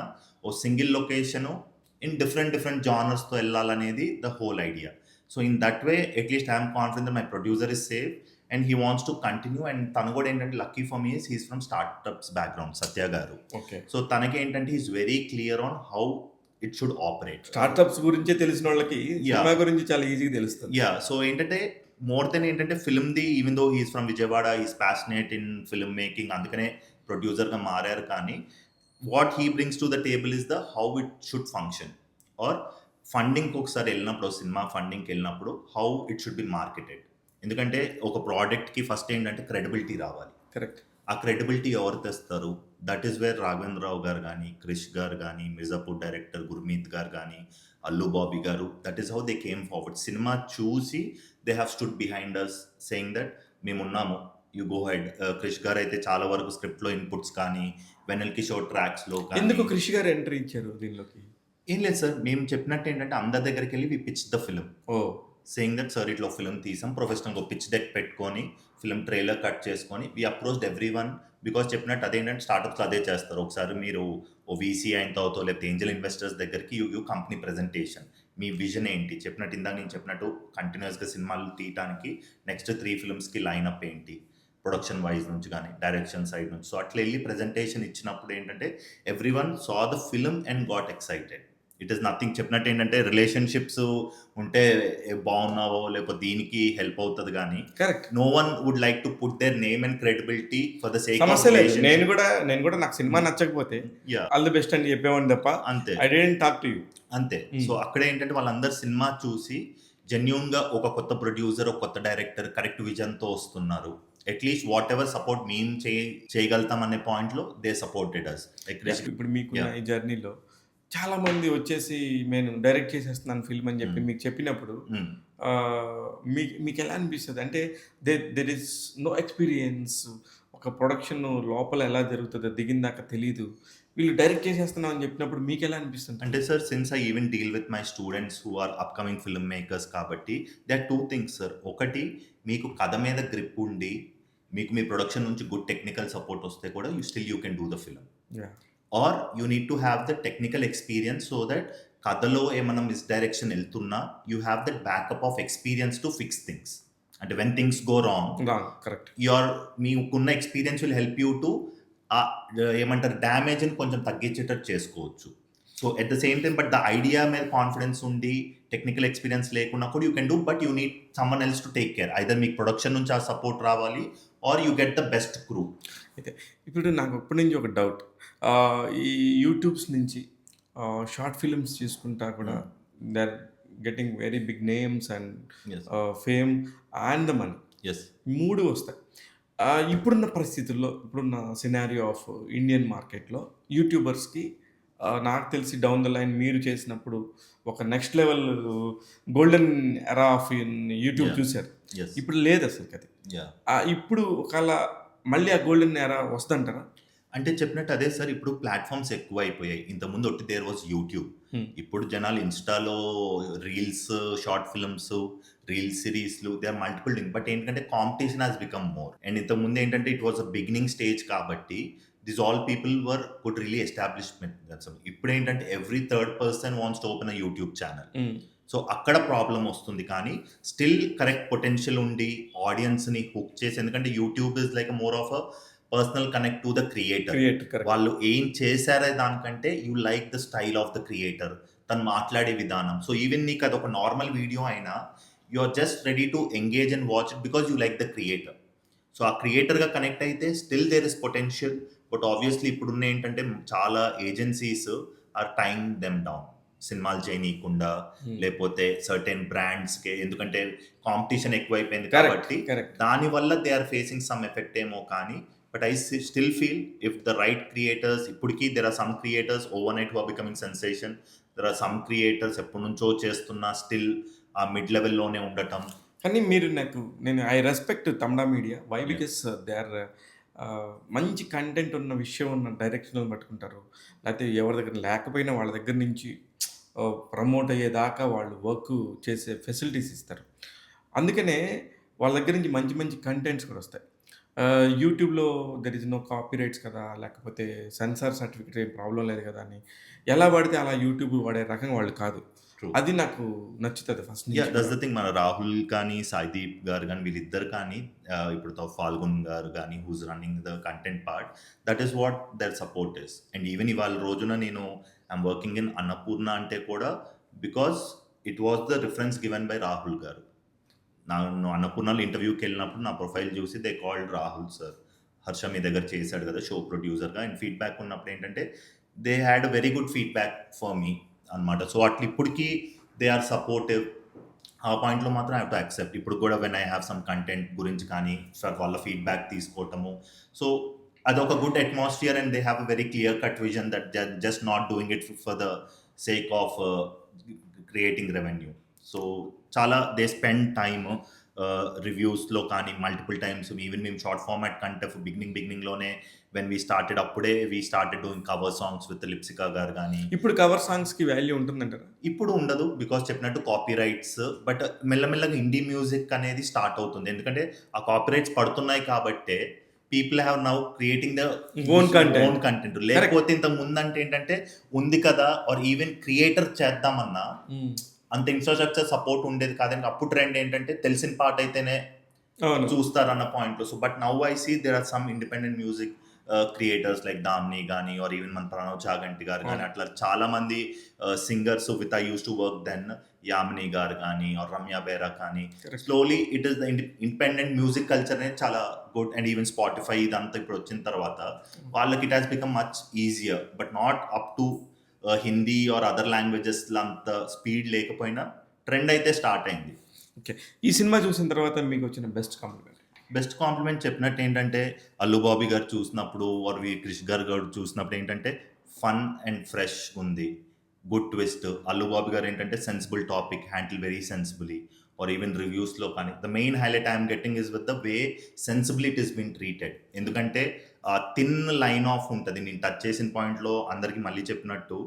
ఓ సింగిల్ లొకేషను ఇన్ డిఫరెంట్ జానర్స్తో వెళ్ళాలనేది the whole idea. So in that way at least I'm confident my producer is safe and he wants to continue. And తను కూడా ఏంటంటే lucky for me he's from startups background, Satya garu. Okay. So తనకి ఏంటంటే is very clear on how it should operate. Startups గురించే తెలిసిన వాళ్ళకి సినిమా గురించి చాలా ఈజీగా తెలుస్తుంది. యా. సో ఏంటంటే మోర్ దెన్ ఏంటంటే ఫిల్మ్ది even though he's from Vijayawada, he's passionate in film making, అందుకనే ప్రొడ్యూసర్గా మారారు. కానీ what he brings to the table is the how it should function or ఫండింగ్కి ఒకసారి వెళ్ళినప్పుడు, సినిమా ఫండింగ్కి వెళ్ళినప్పుడు how it should be marketed. ఎందుకంటే ఒక ప్రోడక్ట్కి ఫస్ట్ ఏంటంటే క్రెడిబిలిటీ రావాలి. కరెక్ట్. ఆ క్రెడిబిలిటీ ఎవరు తెస్తారు? దట్ ఈస్ వేర్ రాఘవేంద్రరావు గారు కానీ, క్రిష్ గారు కానీ, మిర్జాపూర్ డైరెక్టర్ గుర్మీత్ గారు కానీ, Allu Bobby garu, that is how they came forward. సినిమా చూసి they have stood behind us saying that మేమున్నాము, you go head. Krish garu అయితే చాలా వరకు స్క్రిప్ట్లో ఇన్పుట్స్ కానీ, వెనల్ కిషోర్ ట్రాక్స్లో కానీ. ఎందుకు క్రిష్ గారు ఎంట్రీ ఇచ్చారు దీనిలోకి? ఏం లేదు సార్, మేము చెప్పినట్టు ఏంటంటే అందరి దగ్గరికి వెళ్ళి we pitch the film, oh saying that sir ఇట్లా ఫిల్మ్ తీసాం, ప్రొఫెషనల్గా పిచ్ డెక్ పెట్టుకొని ఫిల్మ్ ట్రైలర్ కట్ చేసుకొని we approached every one. Because చెప్పినట్టు అదేంటంటే స్టార్టప్స్ అదే చేస్తారు. ఒకసారి మీరు ఓ వీసీ అయిన తర్వాత లేకపోతే ఏంజల్ ఇన్వెస్టర్స్ దగ్గరికి you company presentation, me vision ఏంటి, ఇందాక నేను చెప్పినట్టు కంటిన్యూస్గా సినిమాలు తీయడానికి నెక్స్ట్ 3 ఫిల్మ్స్కి లైనప్ ఏంటి, ప్రొడక్షన్ వైజ్ నుంచి కానీ డైరెక్షన్ సైడ్ నుంచి. సో అట్లా వెళ్ళి ప్రెజెంటేషన్ ఇచ్చినప్పుడు ఏంటంటే everyone saw the film and got excited. It is nothing. చెప్పినట్టు ఏంటంటే రిలేషన్షిప్స్ ఉంటే బాగున్నావో లేకపోతే దీనికి హెల్ప్ అవుతుంది కానీ correct. No one would like to put their name and credibility for the sake of సమస్య లేదు. నేను రిలేషన్షిప్. కూడా నాకు సినిమా నచ్చకపోతే యా, ఆల్ ది బెస్ట్ అని చెప్పేవాడిని తప్ప అంతే I didn't talk to you. అంతే. సో అక్కడ ఏంటంటే వాళ్ళందరూ సినిమా చూసి జెన్యూన్గా ఒక కొత్త ప్రొడ్యూసర్, ఒక కొత్త డైరెక్టర్ కరెక్ట్ విజన్తో వస్తున్నారు. అట్లీస్ట్ వాట్ ఎవర్ సపోర్ట్ మేము చేయగలుగుతాం అనే పాయింట్లో దే సపోర్టెడ్ అస్. ఇప్పుడు మీకున్న ఈ జర్నీలో చాలా మంది వచ్చేసి నేను డైరెక్ట్ చేసేస్తున్నాను ఫిల్మ్ అని చెప్పి మీకు చెప్పినప్పుడు మీకు ఎలా అనిపిస్తుంది? అంటే దెర్ ఇస్ నో ఎక్స్పీరియన్స్, ఒక ప్రొడక్షన్ లోపల ఎలా జరుగుతుందో దిగిన దాకా తెలీదు, వీళ్ళు డైరెక్ట్ చేసేస్తున్నాం అని చెప్పినప్పుడు మీకు ఎలా అనిపిస్తుంది? అంటే sir, since I even deal with my students who are upcoming film makers కాబట్టి దే ఆర్ 2 థింగ్స్ సార్. ఒకటి, మీకు కథ మీద గ్రిప్ ఉండి మీకు మీ ప్రొడక్షన్ నుంచి గుడ్ టెక్నికల్ సపోర్ట్ వస్తే కూడా you can do the film. Or you need to have the technical experience so that కథలో ఏమైనా మిస్డైరెక్షన్ వెళ్తున్నా you have that backup of experience to fix things. అంటే when things go wrong, correct, మీకున్న experience will help you to ఏమంటారు డ్యామేజ్ని కొంచెం తగ్గించేటట్టు చేసుకోవచ్చు. So at the same time but the idea మీద కాన్ఫిడెన్స్ ఉండి టెక్నికల్ ఎక్స్పీరియన్స్ లేకున్నా కూడా you can do, but you need someone else to take care. Either మీకు ప్రొడక్షన్ నుంచి ఆ సపోర్ట్ రావాలి or you get the best crew. అయితే ఇప్పుడు నాకు అప్పటి నుంచి ఒక డౌట్, ఈ యూట్యూబ్స్ నుంచి షార్ట్ ఫిల్మ్స్ తీసుకుంటా కూడా they are getting very big names and fame and the money, yes, 3 వస్తాయి. ఇప్పుడున్న పరిస్థితుల్లో, ఇప్పుడున్న సినారియో ఆఫ్ ఇండియన్ మార్కెట్లో యూట్యూబర్స్కి నాకు తెలిసి డౌన్ ద లైన్ మీరు చేసినప్పుడు ఒక next level golden era of YouTube చూశారు. ఎస్, ఇప్పుడు లేదు అసలు అది. ఇప్పుడు ఒకవేళ మళ్ళీ ఆ గోల్డెన్ ఎరా వస్తుందంటారా? అంటే చెప్పినట్టు అదే సార్, ఇప్పుడు ప్లాట్ఫామ్స్ ఎక్కువ అయిపోయాయి. ఇంతకుముందు ఒట్టి దేర్ వాజ్ యూట్యూబ్. ఇప్పుడు జనాలు ఇన్స్టాలో రీల్స్, షార్ట్ ఫిల్మ్స్, రీల్ సిరీస్లు, they are multiple thing. But ఏంటంటే competition has become more. And ఇంతకుముందు ఏంటంటే it was a beginning stage కాబట్టి this all people were good really establishment. ఇప్పుడు ఏంటంటే every third person wants to open a YouTube channel. So అక్కడ problem వస్తుంది. కానీ still correct potential ఉండి ఆడియన్స్ని హుక్ చేసి, ఎందుకంటే YouTube is like more of a personal connect to the creator. వాళ్ళు ఏం చేశారే దానికంటే you like the style of the creator, తను మాట్లాడే విధానం. సో ఈవెన్ నీకు అది ఒక నార్మల్ వీడియో అయినా you are just ready to engage and watch it because you like the creator. So ఆ క్రియేటర్గా కనెక్ట్ అయితే still there is potential. But obviously ఇప్పుడున్న ఏంటంటే చాలా agencies are time them down, సినిమాలు చేయనీయకుండా, లేకపోతే సర్టెన్ బ్రాండ్స్కి, ఎందుకంటే కాంపిటీషన్ ఎక్కువైపోయింది కాబట్టి దానివల్ల they are facing some effect ఏమో. కానీ but I still feel if the right creators, ఇప్పటికీ there are some creators overnight who are becoming sensation. There are some creators ఎప్పటి నుంచో చేస్తున్నా స్టిల్ ఆ మిడ్ లెవెల్లోనే ఉండటం. కానీ నేను I respect Tamil media. Why? Because they are మంచి content ఉన్న విషయం ఉన్న డైరెక్షన్లు పట్టుకుంటారు. లేకపోతే ఎవరి దగ్గర లేకపోయినా వాళ్ళ దగ్గర నుంచి ప్రమోట్ అయ్యేదాకా వాళ్ళు వర్క్ చేసే ఫెసిలిటీస్ ఇస్తారు. అందుకనే వాళ్ళ దగ్గర నుంచి మంచి మంచి కంటెంట్స్ కూడా వస్తాయి. యూట్యూబ్లో దెర్ ఇస్ నో కాపీరైట్స్ కదా, లేకపోతే సెన్సార్ సర్టిఫికేట్ ఏం ప్రాబ్లం లేదు కదా అని ఎలా పడితే అలా యూట్యూబ్ వాడే రకం వాళ్ళు కాదు. అది నాకు నచ్చుతుంది ఫస్ట్. That's the thing. మన రాహుల్ కానీ సాయిదీప్ గారు కానీ వీళ్ళిద్దరు కానీ ఇప్పుడు ఫాల్గున్ గారు కానీ who's running the content part, that is what their support is. And even ఇవాళ రోజున నేను ఐఎమ్ వర్కింగ్ ఇన్ అన్నపూర్ణ అంటే కూడా because it was the reference given by Rahul garu. నేను అన్నపూర్ణలో ఇంటర్వ్యూకి వెళ్ళినప్పుడు నా ప్రొఫైల్ చూసి they called Rahul sir, Harsha మీ దగ్గర చేశాడు కదా షో ప్రొడ్యూసర్గా. అండ్ ఫీడ్బ్యాక్ ఉన్నప్పుడు ఏంటంటే they had a very good feedback for me అనమాట. సో అట్లా ఇప్పటికీ దే ఆర్ సపోర్టివ్. ఆ పాయింట్లో మాత్రం ఐ హావ్ టు యాక్సెప్ట్. ఇప్పుడు కూడా when I have some content గురించి కానీ వాళ్ళ ఫీడ్బ్యాక్ తీసుకోవటము, సో అదొక good atmosphere. And they have a very clear cut vision that just not doing it for the sake of creating revenue. So చాలా they spend time రివ్యూస్లో కానీ multiple times. Even మేము short format కంటే బిగినింగ్లోనే when we started అప్పుడే we started doing cover songs with Lipsika గారు కానీ. ఇప్పుడు cover సాంగ్స్కి value ఉంటుందంటారా? ఇప్పుడు ఉండదు బికాస్ చెప్పినట్టు కాపీ రైట్స్. బట్ మెల్లమెల్లగా ఇండీ మ్యూజిక్ అనేది స్టార్ట్ అవుతుంది, ఎందుకంటే ఆ కాపీ రైట్స్ పడుతున్నాయి కాబట్టే people have now creating the own content. లేకపోతే ఇంత ముందంటే ఏంటంటే ఉంది కదా, ఆర్ ఈవెన్ క్రియేటర్ చేద్దామన్నా అంత ఇన్ఫ్రాస్ట్రక్చర్ సపోర్ట్ ఉండేది కాదండి. అప్పుడు ట్రెండ్ ఏంటంటే తెలిసిన పాట అయితేనే అవును. చూస్తారన్న పాయింట్‌లో. So, but now I see there are some independent music creators like 'దామ్ని' గాని ఆర్ ఈవెన్ మన 'ప్రణవ్ చాగంటి' గారు గాని అవును. అట్లా చాలామంది singers with I used to work then 'Yamini' గారు గాని ఆర్ 'రమ్య బేరా' కానీ correct. Slowly it is the independent music culture అనేది చాలా గుడ్ అండ్ ఈవెన్ స్పాటిఫై ఇదంతా ఇప్పుడు వచ్చిన తర్వాత వాళ్ళకి it has become much easier but not up to Hindi or other languages అంత స్పీడ్ లేకపోయినా ట్రెండ్ అయితే స్టార్ట్ అయింది. ఓకే. ఈ సినిమా చూసిన తర్వాత మీకొచ్చిన బెస్ట్ కాంప్లిమెంట్? బెస్ట్ కాంప్లిమెంట్ చెప్పినట్టు ఏంటంటే, 'అల్లు బాబీ' గారు చూసినప్పుడు ఆర్ వి క్రిష్ గారు చూసినప్పుడు ఏంటంటే, ఫన్ అండ్ ఫ్రెష్ ఉంది. Good twist. 'అల్లు బాబీ' గారు ఏంటంటే sensible topic handle very sensibly or even రివ్యూస్‌లో కానీ the main highlight I am getting is with the way sensibly it is been treated. ఎందుకంటే థిన్ లైన్ ఆఫ్ ఉంటది. నేను touch చేసిన పాయింట్‌లో అందరికి మళ్ళీ చెప్పినట్టు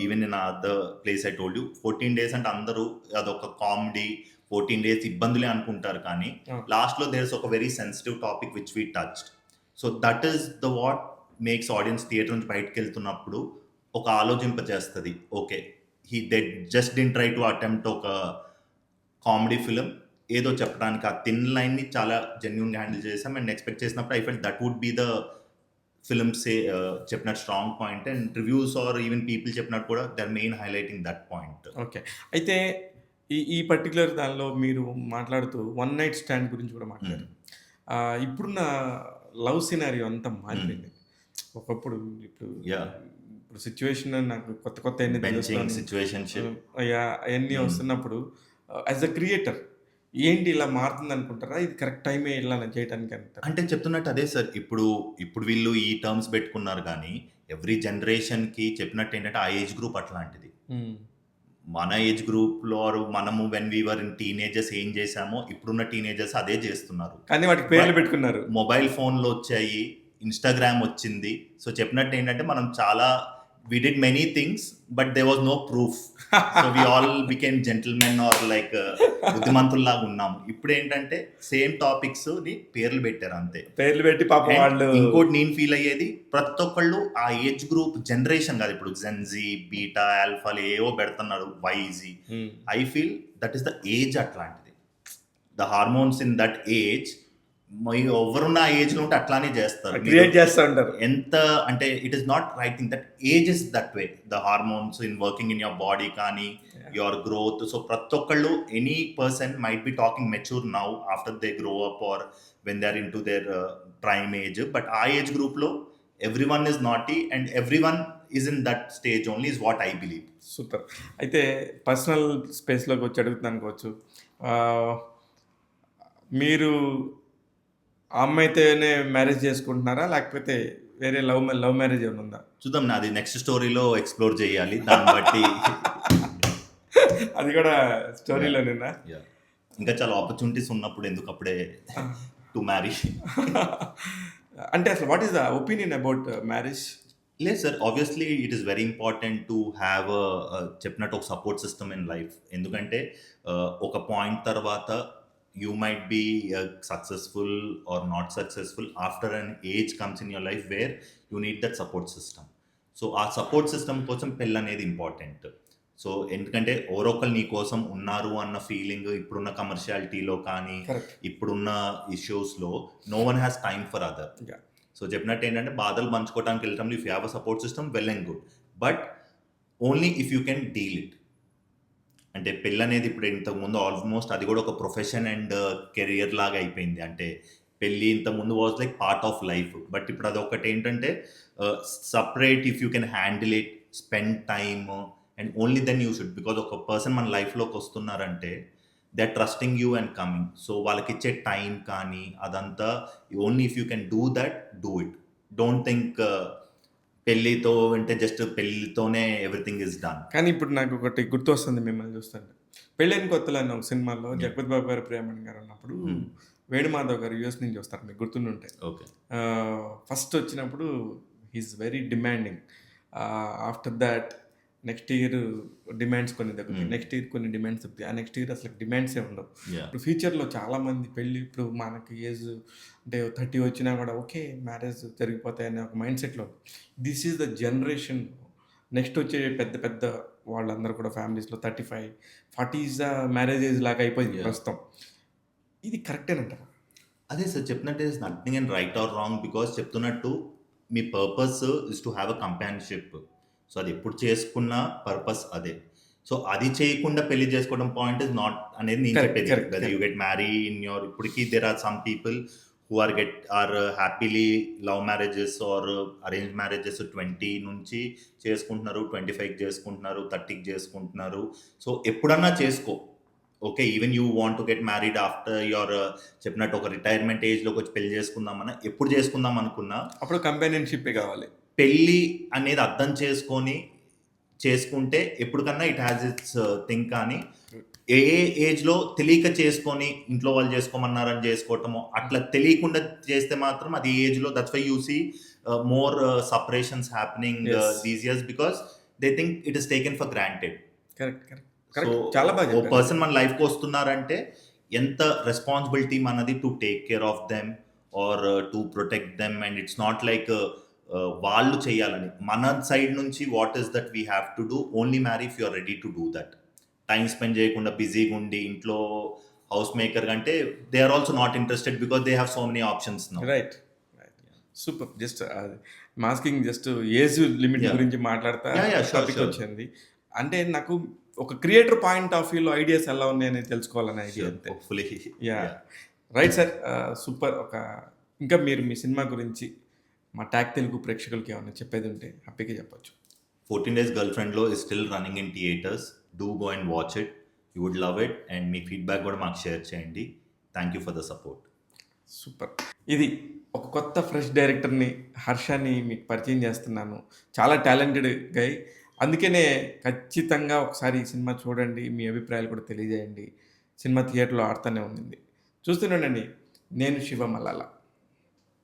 even in other place I told you 14 days అంటే అందరూ అదొక కామెడీ 14 డేస్ ఇబ్బందులే అనుకుంటారు కానీ అవును. లాస్ట్‌లో దేర్ ఇస్ ఒక very sensitive topic which we touched. So that is the what makes audience theatre నుంచి బయటికెళ్తున్నప్పుడు ఒక ఆలోచింపజేస్తది. Okay. They just didn't try to attempt ఒక కామెడీ ఫిల్మ్. ఏదో చెప్పడానికి ఆ థిన్ లైన్‌ని చాలా జెన్యూన్‌గా హ్యాండిల్ చేసాం అండ్ ఎక్స్‌పెక్ట్ చేసినప్పుడు I felt that would be the film చెప్పినట్టు strong point and reviews are even people చెప్పినట్టు కూడా they are main highlighting that point. Okay. అయితే ఈ ఈ పర్టిక్యులర్ దానిలో మీరు మాట్లాడుతూ వన్ నైట్ స్టాండ్ గురించి కూడా హ్మ్. మాట్లాడారు. ఇప్పుడున్న లవ్ సినారియో అంతా హ్మ్. మారిపోయింది. ఒకప్పుడు ఇప్పుడు యాహ్! ఇప్పుడు సిట్యుయేషన్ నాకు కొత్త కొత్తయన్నీ బెంచింగ్, తెలుస్తున్నాయి. సిట్యుయేషన్‌షిప్. యాహ్! అయన్నీ హ్మ్. వస్తున్నప్పుడు యాస్ ఎ క్రియేటర్ ఏంటి ఇలా మారుతుందనుకుంటారా? ఇది కరెక్ట్ టైమే ఇలా చేయటానికి అంటారా? అంటే చెప్తున్నట్టు అదే సార్. ఇప్పుడు వీళ్ళు ఈ టర్మ్స్ పెట్టుకున్నారు గానీ, ఎవ్రీ జనరేషన్‌కి చెప్పినట్టు ఏంటంటే, ఆ ఏజ్ గ్రూప్ అట్లాంటిది. హ్మ్. మన ఏజ్ గ్రూప్‌లో ఆర్ మనము when we were in teenagers ఏం చేశామో, ఇప్పుడున్న టీనేజర్స్ అదే చేస్తున్నారు. కానీ వాటికి పేర్లు బట్ పెట్టుకున్నారు. మొబైల్ ఫోన్‌లొచ్చాయి. ఇన్‌స్టాగ్రామ్ వచ్చింది. సో, చెప్పినట్టు ఏంటంటే, మనం చాలా we did many things but there was no proof. So, we all became gentlemen or like బుద్ధిమంతుల్లాగా ఉన్నాము. ఇప్పుడేంటంటే సేమ్ టాపిక్స్‌ని పేర్లు పెట్టారు అంతే. పేర్లు పెట్టి పాపం అండ్ వాళ్ళు ఇంకోటి నేను ఫీల్ అయ్యేది ప్రతి ఒక్కళ్ళు ఆ ఏజ్ గ్రూప్ జనరేషన్ కాదు. ఇప్పుడు జెన్‌జీ, బీటా, ఆల్ఫాలు ఏవో పెడుతున్నారు. వైజీ. Hmm. I feel that is the age అట్లాంటిది. The hormones in that age ఎవరున్న ఆ ఏజ్‌లో ఉంటే అట్లానే చేస్తారు. మీరు క్రియేట్ చేస్తా ఉంటారు. ఎంత అంటే it is not right thing that age is that way. The hormones in working in your body కానీ, యువర్ గ్రోత్. సో, ప్రతి ఒక్కళ్ళు any person might be talking mature now after they grow up or when they are into their prime age. But ఆ age గ్రూప్‌లో everyone is naughty and everyone is in that stage only is what I believe. Super. అయితే personal స్పేస్‌లోకి వచ్చి అడుగుతున్నాను అనుకోవచ్చు. ఆహ్, మీరు ఆ అమ్మాయితోనే మ్యారేజ్ చేసుకుంటున్నారా? లేకపోతే వేరే లవ్ మ్యారేజ్ ఏమైనా ఉందా? చూద్దాం నాది నెక్స్ట్ స్టోరీలో ఎక్స్‌ప్లోర్ చేయాలి. దాన్ని బట్టి అది కూడా యాహ్! స్టోరీలోనేనా? యాహ్! ఇంకా చాలా ఆపర్చునిటీస్ ఉన్నప్పుడు ఎందుకు అప్పుడే టు మ్యారీ. అంటే అసలు what is the opinion about marriage? లేదు sir. Obviously it is very important to have చెప్పినట్టు ఒక సపోర్ట్ సిస్టమ్ ఇన్ లైఫ్. ఎందుకంటే ఒక పాయింట్ తర్వాత you might be successful or not successful after an age comes in your life where you need that support system. So, ఆ support system కోసం పెళ్ళనేది important. So, ఎందుకంటే ఎవరో ఒకళ్ళు నీ కోసం ఉన్నారు అన్న ఫీలింగ్ ఇప్పుడున్న కమర్షియాలిటీలో కానీ, కరెక్ట్. ఇప్పుడున్న ఇష్యూస్‌లో no one has time for other. Yeah! So, చెప్పినట్టు ఏంటంటే బాధలు పంచుకోవడానికి వెళ్ళటంలో if you have a support system well and good. But only if you can deal it. అంటే పెళ్ళనేది ఇప్పుడు ఇంతకుముందు ఆల్మోస్ట్ అది కూడా ఒక ప్రొఫెషన్ అండ్ కెరియర్ లాగా అయిపోయింది. అంటే పెళ్లి ఇంతకుముందు was like part of life. But ఇప్పుడు అదొకటేంటంటే separate if you can handle it, spend time and only then you should. Because ఒక పర్సన్ మన లైఫ్‌లోకి వస్తున్నారంటే they are trusting you and coming. So, వాళ్ళకిచ్చే టైం కానీ అదంతా only if you can do that, do it. Don't think పెళ్ళితో అంటే just పెళ్ళితోనే ఎవ్రీథింగ్ ఈస్ డన్. కానీ ఇప్పుడు నాకు ఒకటి గుర్తొస్తుంది మిమ్మల్ని చూస్తుంటే. 'పెళ్ళైన కొత్తలో' అనే ఒక సినిమాలో యాహ్! జగపతి బాబు గారు, ప్రియమణి గారు ఉన్నప్పుడు హ్మ్. వేణుమాధవ్ గారు యూఎస్ నుంచి వస్తారు మీకు గుర్తుండుంటే. ఓకే. ఫస్ట్ వచ్చినప్పుడు he is very demanding. After thought next year demands కొన్ని తగ్గుతాయి. హ్మ్. నెక్స్ట్ ఇయర్ కొన్ని డిమాండ్స్ తగ్గుతాయి. ఆ నెక్స్ట్ ఇయర్ అసలు డిమాండ్సే ఉండవు. యాహ్! ఇప్పుడు ఫ్యూచర్‌లో చాలామంది పెళ్ళి ఇప్పుడు మనకి ఏజ్ అంటే 30 వచ్చినా కూడా ఓకే మ్యారేజ్ జరిగిపోతాయనే ఒక మైండ్ సెట్‌లో this is the generation. Next వచ్చే పెద్ద పెద్ద వాళ్ళందరూ కూడా ఫ్యామిలీస్‌లో 35, 40 ఈస్ ద మ్యారేజ్ ఏజ్ లాగా అయిపోయింది యాహ్! ప్రస్తుతం. ఇది కరెక్టేనంటారా? అదే సార్ చెప్పినట్టే nothing and right or wrong because చెప్తున్నట్టు మీ purpose is to have a కంపానియన్‌షిప్. సో, అది ఎప్పుడు చేసుకున్న పర్పస్ అదే. సో, అది చేయకుండా పెళ్లి చేసుకోవడం పాయింట్ ఇస్ నాట్ అనేది నేను కరెక్ట్. చెప్పేది. Correct. Whether you correct. Get marry in your ఇప్పటికి there are some people who are happily love marriages or arrange marriages 20 నుంచి చేసుకుంటున్నారు. 25కి చేసుకుంటున్నారు. 30కి చేసుకుంటున్నారు. సో, ఎప్పుడన్నా చేసుకో. Okay. Even you want to get married after your చెప్పినట్టు ఒక రిటైర్మెంట్ ఏజ్‌లోకి వచ్చి పెళ్లి చేసుకుందామన్నా, ఎప్పుడు చేసుకుందాం అనుకున్నా, అప్పుడు కంపానియన్‌షిప్పే కావాలి. పెళ్లి అనేది అర్థం చేసుకొని చేసుకుంటే ఎప్పటికన్నా ఇట్ హ్యాస్ ఇట్స్ థింగ్. కానీ ఏ ఏ ఏజ్‌లో తెలియక చేసుకొని ఇంట్లో వాళ్ళు చేసుకోమన్నారని చేసుకోవటమో, అట్లా తెలియకుండా చేస్తే మాత్రం అది ఏజ్‌లో that's why you see more separations happening yes. These years because they think it is taken for granted. Correct. Correct. So, correct. చాలా బాగా ఓ చెప్పారు. పర్సన్ మన లైఫ్‌కి వస్తున్నారంటే ఎంత రెస్పాన్సిబిలిటీ మనది to take care of them or to protect them and it's not like వాళ్ళు చేయాలని. మన సైడ్ నుంచి what is that we have to do only marry if you are ready to do that. Time spend చేయకుండా బిజీగా ఉండి ఇంట్లో house maker కంటే they are also not interested because they have so many options now. Right. Right. Super. Just అది masking just age limit yeah! గురించి మాట్లాడతా yeah! Yeah! Sure. Topic sure. వచ్చింది. అంటే నాకు ఒక క్రియేటర్ పాయింట్ ఆఫ్ వ్యూలో ideas ఎలా ఉన్నాయని తెలుసుకోవాలనే ఐడియా షూర్. అంతే. Hopefully yeah! Yeah! Right sir. Super. ఇంకా మీరు మీ సినిమా గురించి మా ట్యాగ్ తెలుగు ప్రేక్షకులకి ఏమన్నా చెప్పేది ఉంటే హ్యాపీగా చెప్పొచ్చు. 14 Days Girlfriendలో is still running in theaters. Do go and watch it. You would love it. And me feedback కూడా మాకు షేర్ చేయండి. Thank you for the support. Super. ఇది ఒక కొత్త ఫ్రెష్ డైరెక్టర్‌ని హర్షని మీకు పరిచయం చేస్తున్నాను. చాలా టాలెంటెడ్ గై. అందుకనే ఖచ్చితంగా ఒకసారి ఈ సినిమా చూడండి. మీ అభిప్రాయాలు కూడా తెలియజేయండి. సినిమా థియేటర్‌లో ఆడుతూనే ఉండింది. చూస్తూనే ఉండండి. నేను శివ మల్లాల.